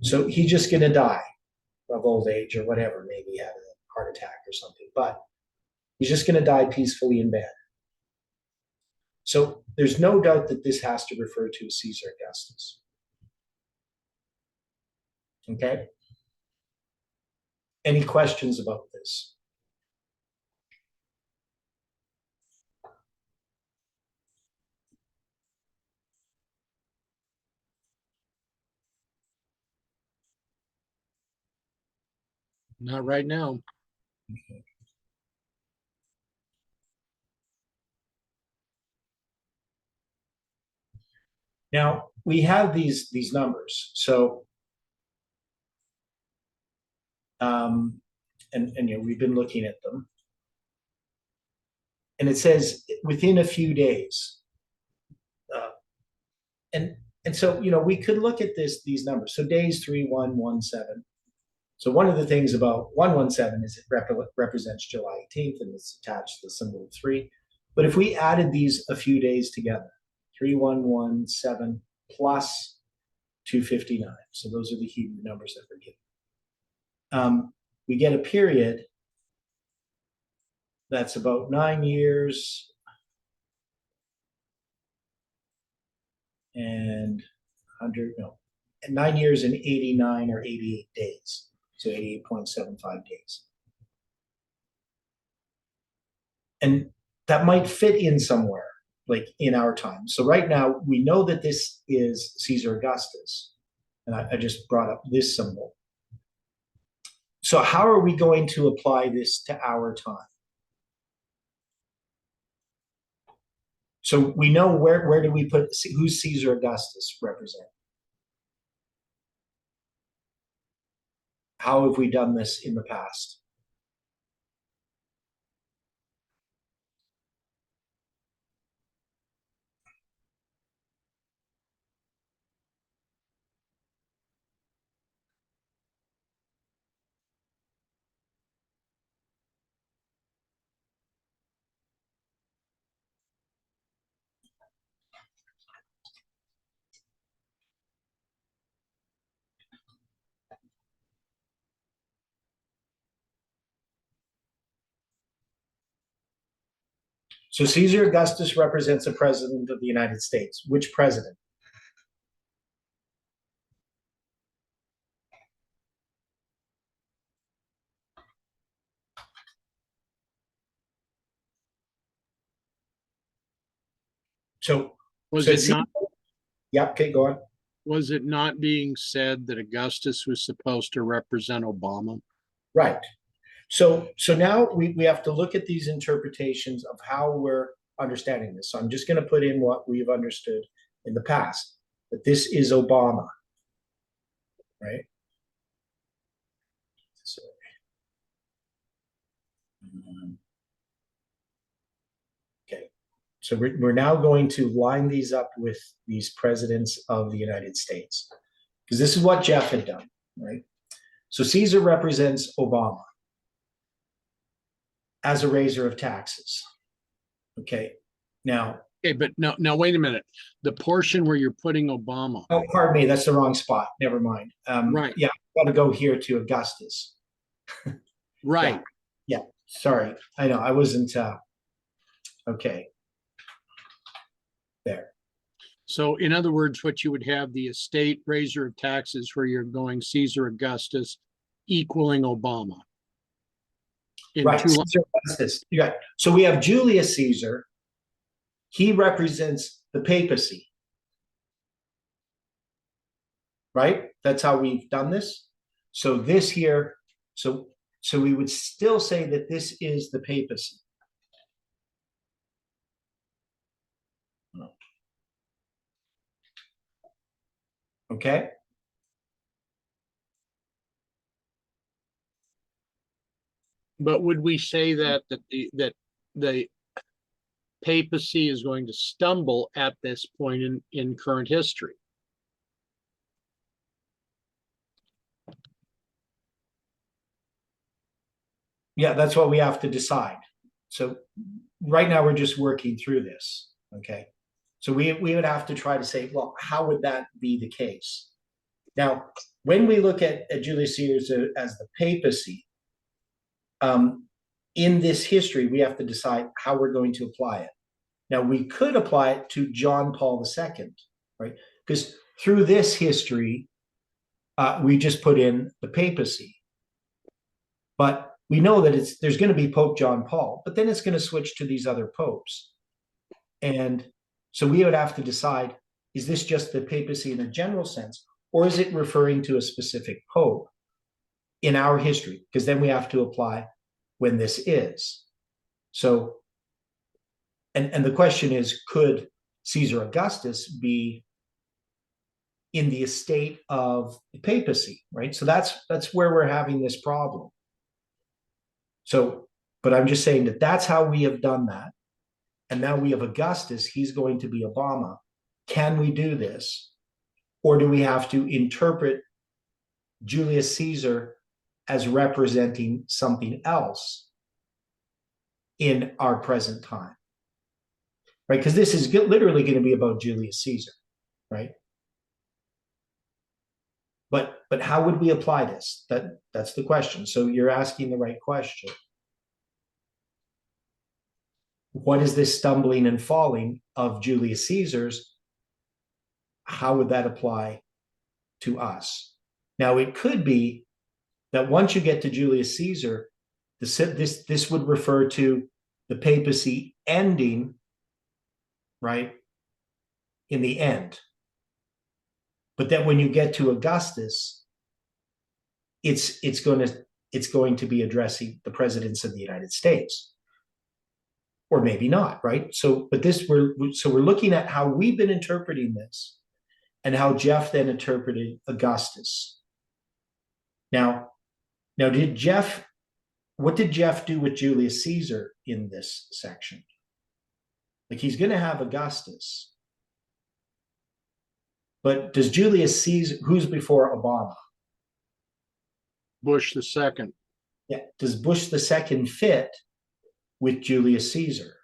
So he's just going to die of old age or whatever, maybe had a heart attack or something, but he's just going to die peacefully in bed. So there's no doubt that this has to refer to Caesar Augustus. Okay? Any questions about this? Not right now. Now we have these numbers. So and you know, we've been looking at them. And it says within a few days. And so, you know, we could look at these numbers. So days 3117. So one of the things about 117 is it represents July 18th and it's attached to the symbol of 3. But if we added these a few days together, 3117 plus 259. So those are the Hebrew numbers that we're given. We get a period that's about 9 years and 9 years and 89 or 88 days. So 88.75 days. And that might fit in somewhere, like in our time. So right now, we know that this is Caesar Augustus. And I just brought up this symbol. So how are we going to apply this to our time? So we know where do we put, who's Caesar Augustus represent? How have we done this in the past? So Caesar Augustus represents a president of the United States. Which president? So Was so it not? Yeah, okay, go on. Was it not being said that Augustus was supposed to represent Obama? Right. So now we have to look at these interpretations of how we're understanding this. So I'm just going to put in what we've understood in the past, that this is Obama, right? So, okay. So we're now going to line these up with these presidents of the United States, because this is what Jeff had done, right? So Caesar represents Obama as a raiser of taxes. Okay. Now, Okay, but no, wait a minute. The portion where you're putting Obama. oh, pardon me, that's the wrong spot. Never mind. Right. Yeah, got to go here to Augustus. Right. Yeah. Sorry. I know. I wasn't. Okay. There. So in other words, what you would have the estate raiser of taxes where you're going Caesar Augustus equaling Obama. Right. Caesar Augustus. Yeah. So we have Julius Caesar. He represents the papacy. Right? That's how we've done this. So this here, so we would still say that this is the papacy. Okay? But would we say that the papacy is going to stumble at this point in current history? Yeah, that's what we have to decide. So right now we're just working through this. Okay. So we would have to try to say, well, how would that be the case? Now, when we look at Julius Caesar as the papacy, in this history, we have to decide how we're going to apply it. Now, we could apply it to John Paul II, right? Because through this history, we just put in the papacy. But we know that there's going to be Pope John Paul, but then it's going to switch to these other popes. And so we would have to decide, is this just the papacy in a general sense, or is it referring to a specific pope in our history? Because then we have to apply when this is. So, and the question is, could Caesar Augustus be in the estate of the papacy, right? So that's where we're having this problem. So, but I'm just saying that's how we have done that. And now we have Augustus, he's going to be Obama. Can we do this? Or do we have to interpret Julius Caesar as representing something else in our present time? Right? Because this is literally going to be about Julius Caesar, right? But how would we apply this? That's the question. So you're asking the right question. What is this stumbling and falling of Julius Caesar's? How would that apply to us? Now, it could be that once you get to Julius Caesar, this would refer to the papacy ending, right, in the end. But then when you get to Augustus, it's going to be addressing the presidents of the United States, or maybe not, right? So, but we're looking at how we've been interpreting this, and how Jeff then interpreted Augustus. Now, what did Jeff do with Julius Caesar in this section? Like, he's going to have Augustus, but does Julius Caesar, who's before Obama? Bush the second. Yeah. Does Bush the second fit with Julius Caesar?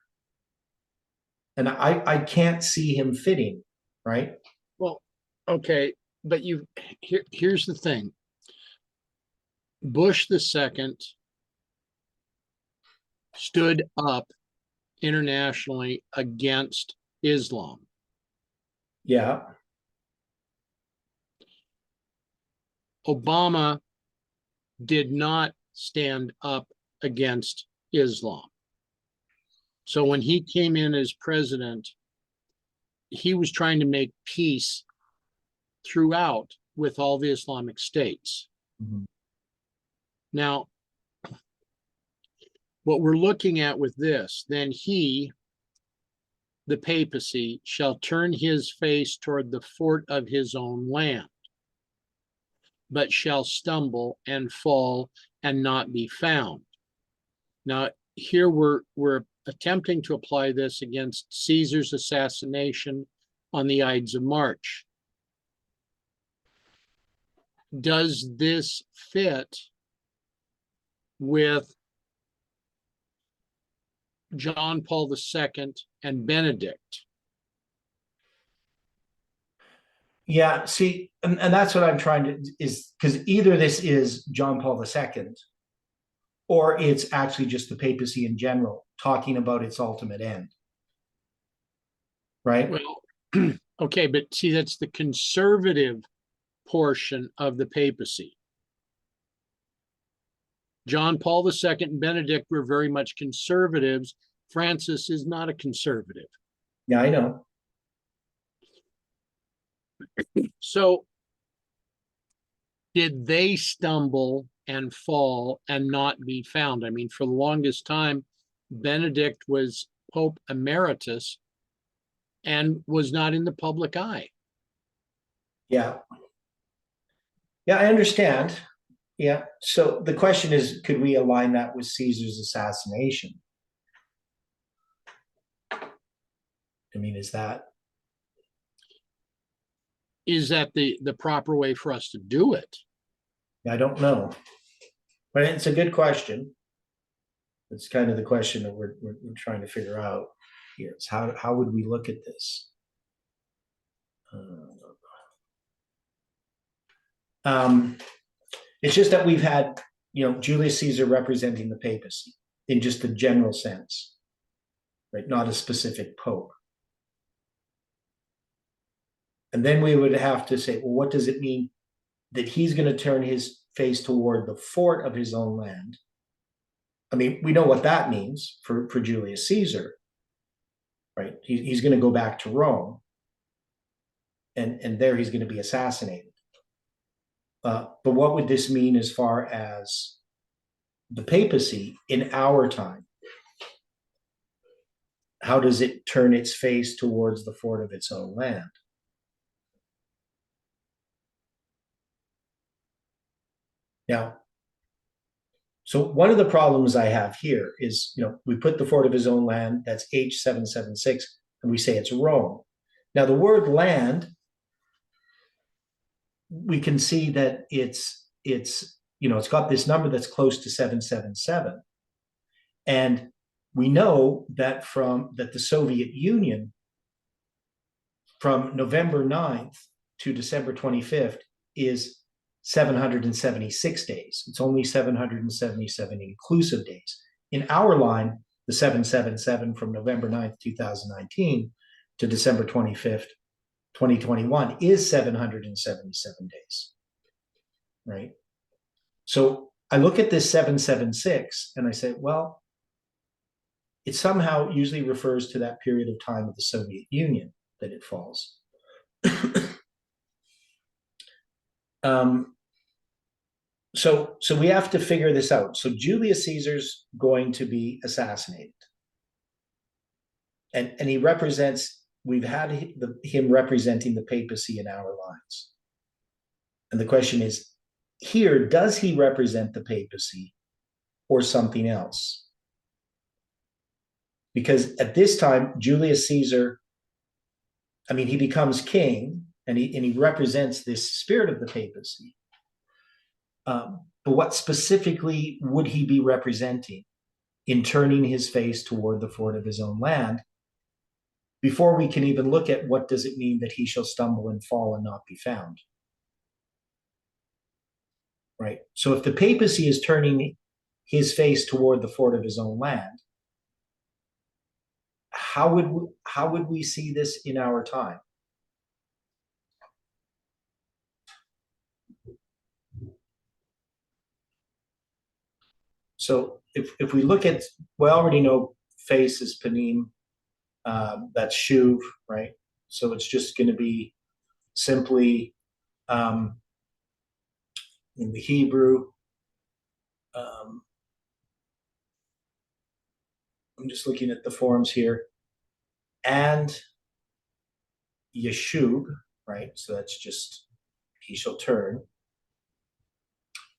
And I can't see him fitting, right? Well, okay, but here's the thing. Bush the second stood up internationally against Islam. Yeah. Obama did not stand up against Islam. So when he came in as president, he was trying to make peace throughout with all the Islamic states. Mm-hmm. Now, what we're looking at with this, then he, the papacy, shall turn his face toward the fort of his own land, but shall stumble and fall and not be found. Now, here we're attempting to apply this against Caesar's assassination on the Ides of March. Does this fit with John Paul II and Benedict? Yeah, see, and that's what I'm trying to, is because either this is John Paul II, or it's actually just the papacy in general talking about its ultimate end. Right? Well, okay, but see, that's the conservative portion of the papacy. John Paul II and Benedict were very much conservatives. Francis is not a conservative. Yeah, I know. So did they stumble and fall and not be found? I mean, for the longest time, Benedict was Pope Emeritus and was not in the public eye. Yeah. Yeah, I understand. Yeah. So the question is, could we align that with Caesar's assassination? I mean, is that the proper way for us to do it? I don't know, but it's a good question. It's kind of the question that we're trying to figure out here. Is how would we look at this? It's just that we've had, Julius Caesar representing the papacy in just a general sense, right? Not a specific pope. And then we would have to say, well, what does it mean that he's going to turn his face toward the fort of his own land? I mean, we know what that means for Julius Caesar, right? He's going to go back to Rome, and there he's going to be assassinated. But what would this mean as far as the papacy in our time? How does it turn its face towards the fort of its own land? Now, so one of the problems I have here is, we put the fort of his own land, that's H776, and we say it's Rome. Now, the word land, we can see that it's got this number that's close to 777. And we know that the Soviet Union, from November 9th to December 25th, is 776 days. It's only 777 inclusive days. In our line, the 777 from November 9th, 2019 to December 25th, 2021 is 777 days, right? So I look at this 776 and I say, well, it somehow usually refers to that period of time of the Soviet Union that it falls. So we have to figure this out. So Julius Caesar's going to be assassinated. And he represents, we've had him representing the papacy in our lines. And the question is, here, does he represent the papacy or something else? Because at this time, Julius Caesar, he becomes king, and he represents this spirit of the papacy. But what specifically would he be representing in turning his face toward the fort of his own land, before we can even look at what does it mean that he shall stumble and fall and not be found? Right? So if the papacy is turning his face toward the fort of his own land, how would we see this in our time? So if we look at, we already know face is panim, that's shuv, right? So it's just going to be simply in the Hebrew. I'm just looking at the forms here. And yeshub, right? So that's just, he shall turn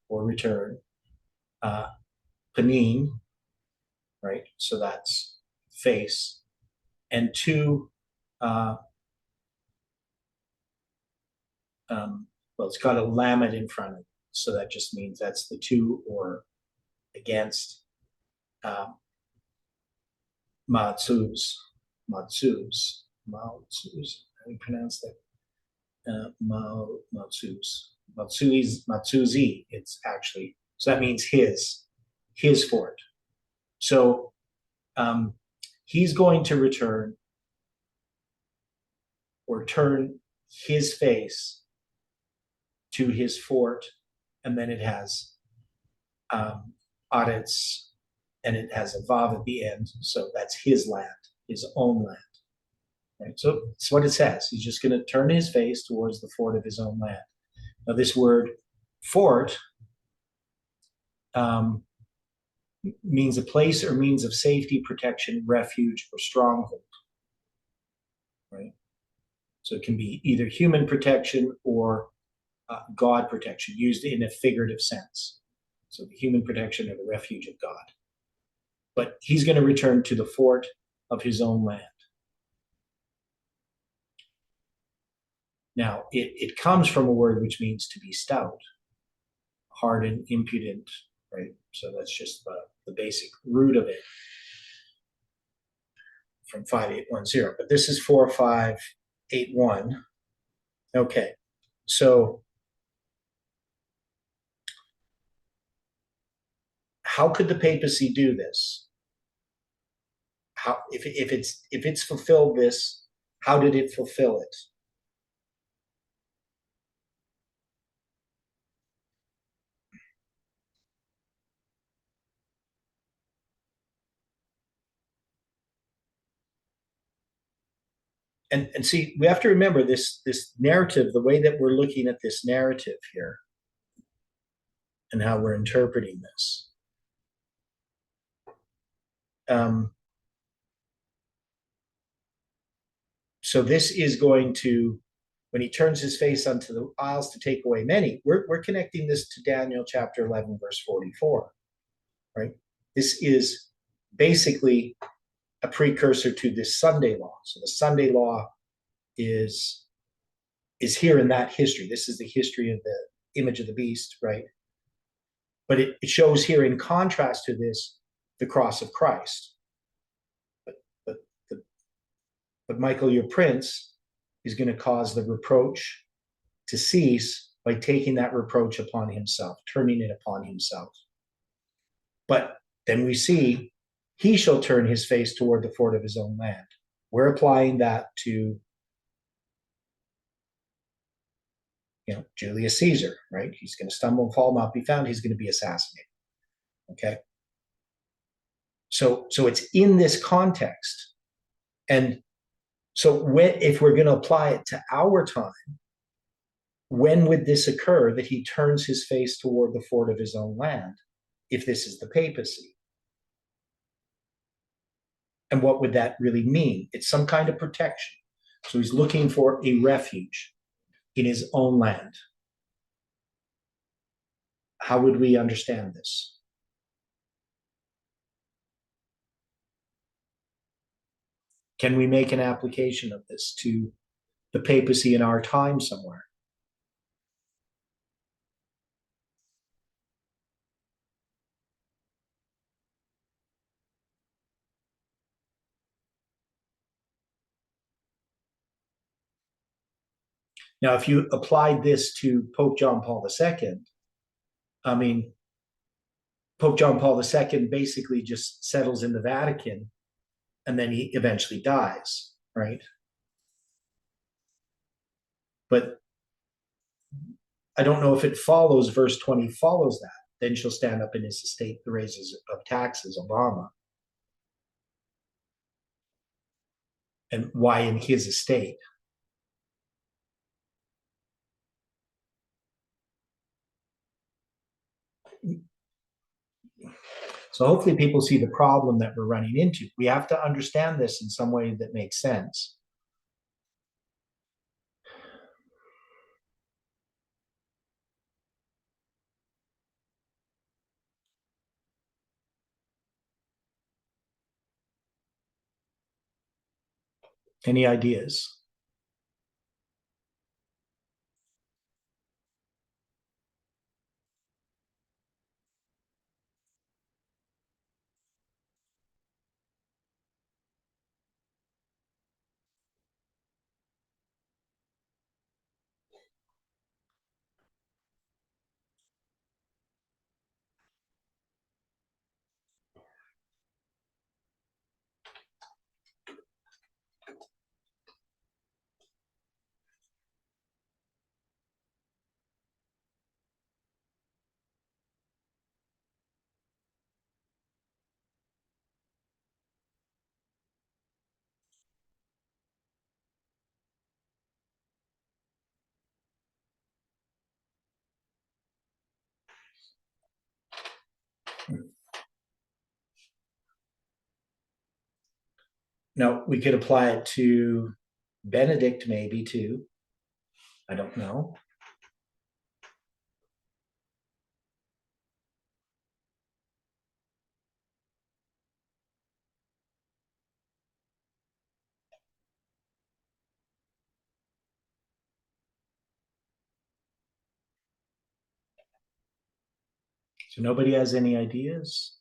or return. Panim, right? So that's face. And two, it's got a lamed in front of it. So that just means that's the two or against. Matzuz. How do you pronounce that? Matsuzi, it's actually, so that means his fort. So he's going to return or turn his face to his fort, and then it has aretz, and it has a vav at the end, so that's his land, his own land. Right? So that's what it says. He's just going to turn his face towards the fort of his own land. Now, this word fort means a place or means of safety, protection, refuge, or stronghold. Right? So it can be either human protection or God protection, used in a figurative sense. So the human protection or the refuge of God. But he's going to return to the fort of his own land. Now, it comes from a word which means to be stout, hardened, impudent, right? So that's just the basic root of it from 5810. But this is 4581. Okay, so how could the papacy do this? How, if it's fulfilled this, how did it fulfill it? And see, we have to remember this narrative, the way that we're looking at this narrative here and how we're interpreting this. So this is going to, when he turns his face unto the isles to take away many, we're connecting this to Daniel chapter 11, verse 44, right? This is basically a precursor to this Sunday law. So the Sunday law is here in that history. This is the history of the image of the beast, right? But it shows here in contrast to this, the cross of Christ. But Michael, your prince, is going to cause the reproach to cease by taking that reproach upon himself, turning it upon himself. But then we see he shall turn his face toward the fort of his own land. We're applying that to, Julius Caesar, right? He's going to stumble and fall, not be found. He's going to be assassinated. Okay. So it's in this context. And so if we're going to apply it to our time, when would this occur that he turns his face toward the fort of his own land, if this is the papacy? And what would that really mean? It's some kind of protection. So he's looking for a refuge in his own land. How would we understand this? Can we make an application of this to the papacy in our time somewhere? Now, if you applied this to Pope John Paul II, I mean, Pope John Paul II basically just settles in the Vatican and then he eventually dies, right? But I don't know if it follows, verse 20 follows that. Then shall stand up in his estate the raises of taxes, Obama. And why in his estate? So hopefully people see the problem that we're running into. We have to understand this in some way that makes sense. Any ideas? No, we could apply it to Benedict maybe too. I don't know. So nobody has any ideas?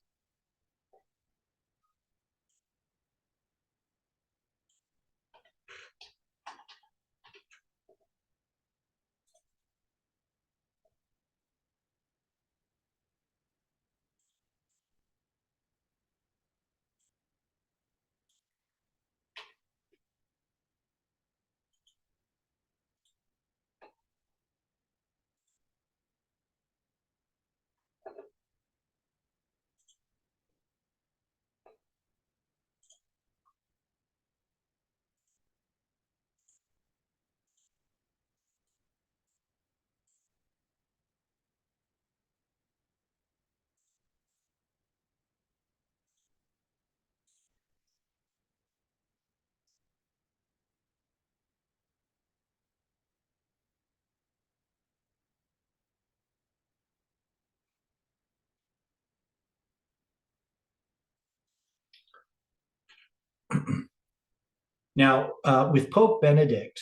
Now, with Pope Benedict,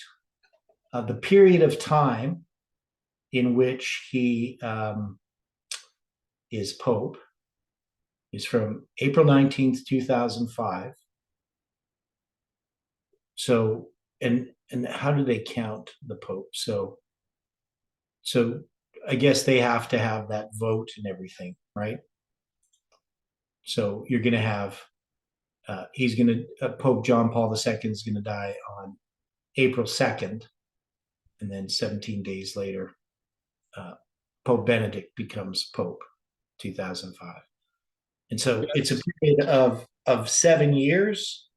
the period of time in which he is Pope is from April 19th, 2005. So, and how do they count the Pope? So I guess they have to have that vote and everything, right? So you're going to have, Pope John Paul II is going to die on April 2nd. And then 17 days later, Pope Benedict becomes Pope, 2005. And so it's a period of 7 years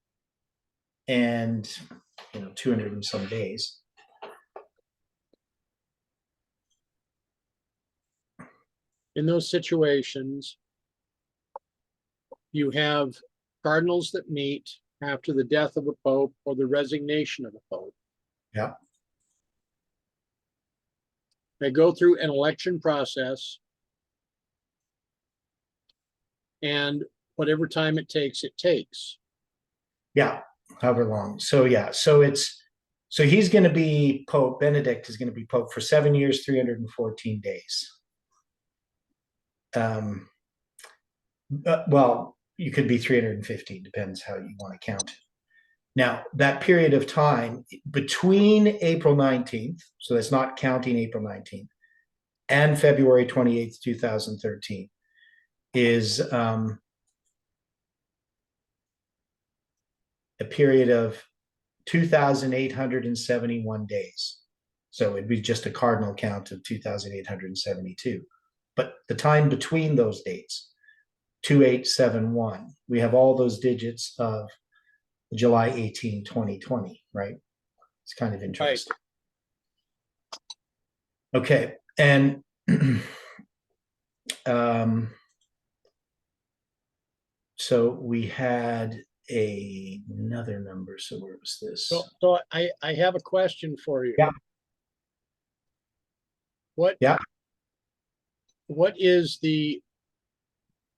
and 200 and some days. In those situations, you have cardinals that meet after the death of a pope or the resignation of a pope. Yeah. They go through an election process, and whatever time it takes, it takes. Yeah, however long. So yeah, so he's going to be Pope. Benedict is going to be Pope for 7 years, 314 days. Well, you could be 315, depends how you want to count it. Now, that period of time between April 19th, so that's not counting April 19th, and February 28th, 2013, is a period of 2,871 days. So it'd be just a cardinal count of 2,872. But the time between those dates, 2871, we have all those digits of July 18, 2020, right? It's kind of interesting. Right. Okay. And so we had another number. So where was this? So I have a question for you. Yeah. What is the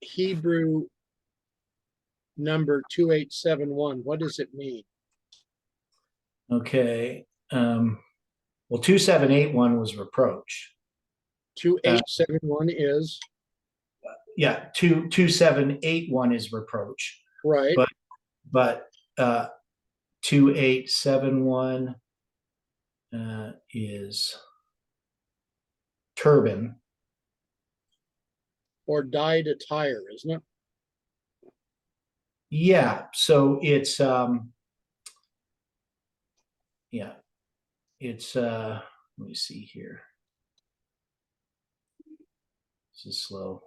Hebrew number 2871? What does it mean? Okay. Well, 2781 was reproach. 2871 is? Yeah, 2781 is reproach. Right. But 2871 is turban. Or dyed attire, isn't it? Yeah, so it's let me see here. This is slow.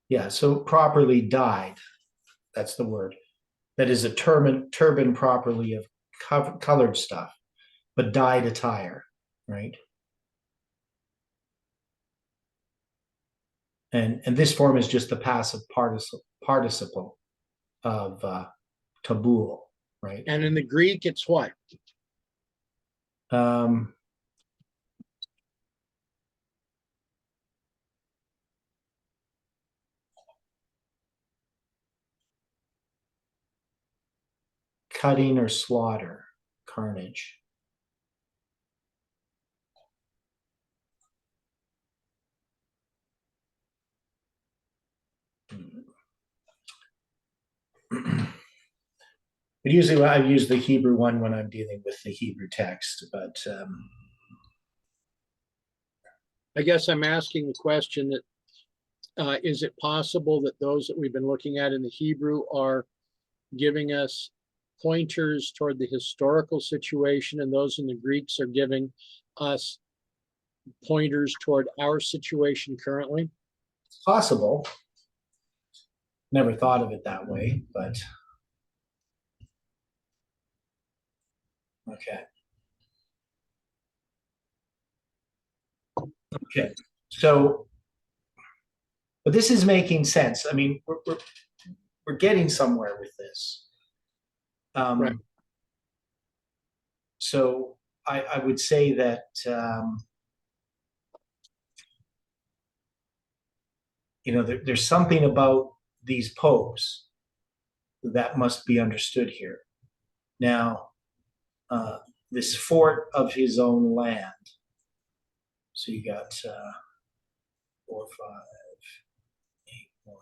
Yeah, so properly dyed. That's the word. That is a turban properly of colored stuff, but dyed attire, right? And this form is just the passive participle of tabul, right? And in the Greek, it's what? Cutting or slaughter, carnage. But usually I use the Hebrew one when I'm dealing with the Hebrew text, but I guess I'm asking the question that is it possible that those that we've been looking at in the Hebrew are giving us pointers toward the historical situation, and those in the Greeks are giving us pointers toward our situation currently? it's possible. Never thought of it that way, but okay. Okay, so, but this is making sense. I mean, we're getting somewhere with this. Right. So I would say that there's something about these popes that must be understood here. Now, this fort of his own land. So you got 4, 5, 8, 1.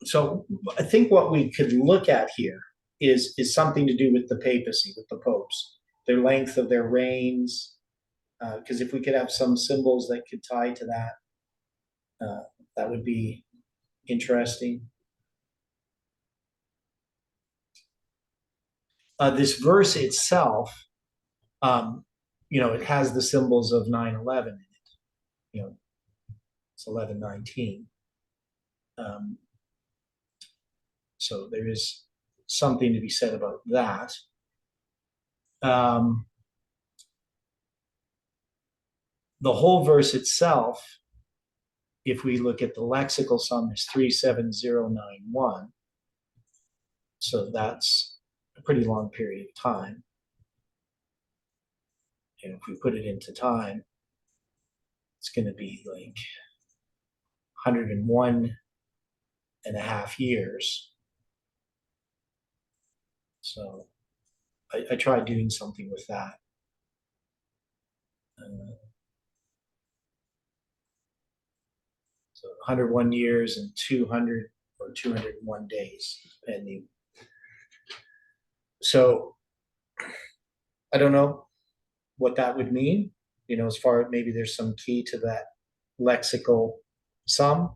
So I think what we could look at here is something to do with the papacy, with the popes, their length of their reigns. Because if we could have some symbols that could tie to that, that would be interesting. This verse itself, it has the symbols of 9/11 in it. It's 11/19. So there is something to be said about that. The whole verse itself, if we look at the lexical sum, is 37091. So that's a pretty long period of time. And if we put it into time, it's going to be like 101 and a half years. So I tried doing something with that. So 101 years and 200 or 201 days, depending. So I don't know what that would mean, as far as maybe there's some key to that lexical sum.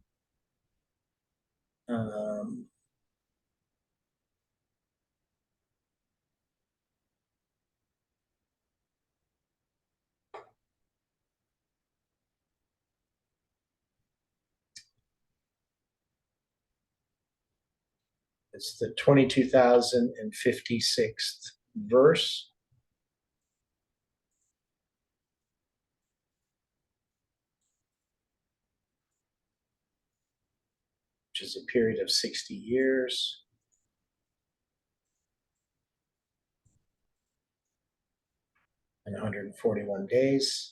It's the 22,056th verse. Which is a period of 60 years. And 141 days.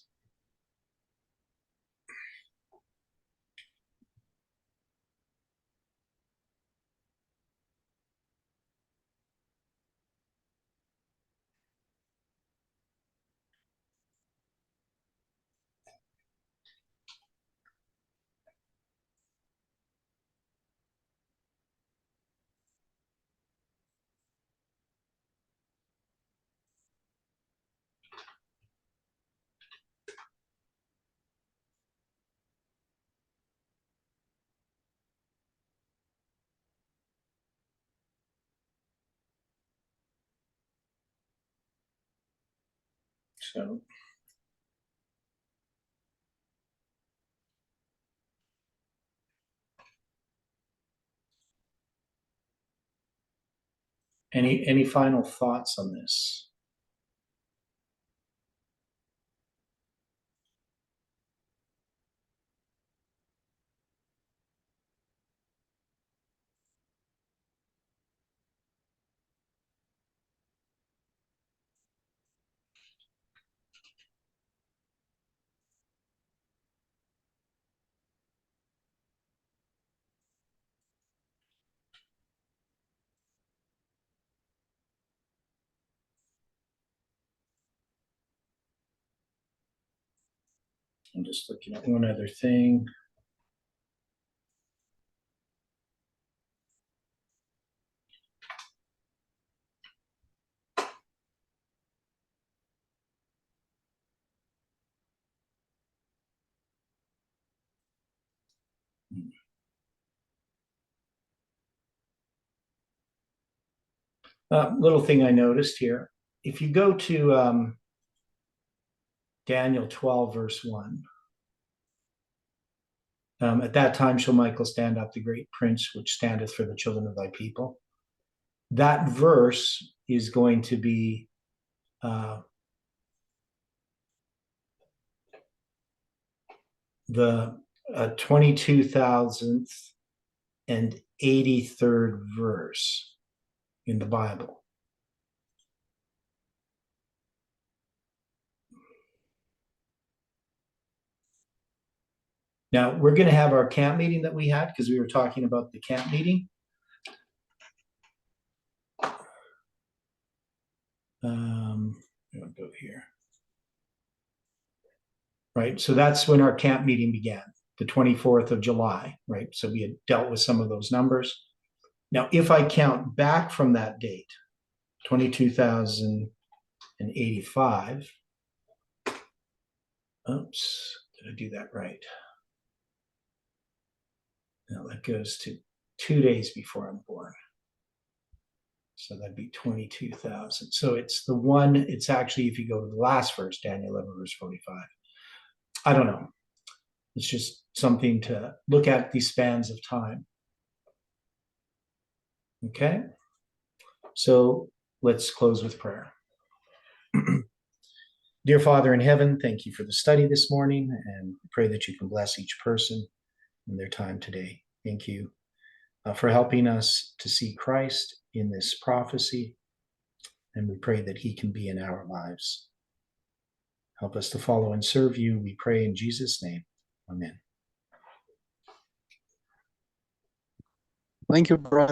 So any final thoughts on this? I'm just looking at one other thing. Little thing I noticed here. If you go to Daniel 12, verse 1. At that time shall Michael stand up, the great prince, which standeth for the children of thy people. That verse is going to be the 22,083rd verse in the Bible. Now, we're going to have our camp meeting that we had because we were talking about the camp meeting. I'll go here. Right, so that's when our camp meeting began, the 24th of July, right? So we had dealt with some of those numbers. Now, if I count back from that date, 22,085, oops, did I do that right? Now that goes to 2 days before I'm born. So that'd be 22,000. So it's the one, it's actually, if you go to the last verse, Daniel 11, verse 45. I don't know. It's just something to look at these spans of time. Okay? So let's close with prayer. Dear Father in heaven, thank you for the study this morning, and pray that you can bless each person in their time today. Thank you for helping us to see Christ in this prophecy, and we pray that he can be in our lives. Help us to follow and serve you, we pray in Jesus' name. Amen. Thank you, brother.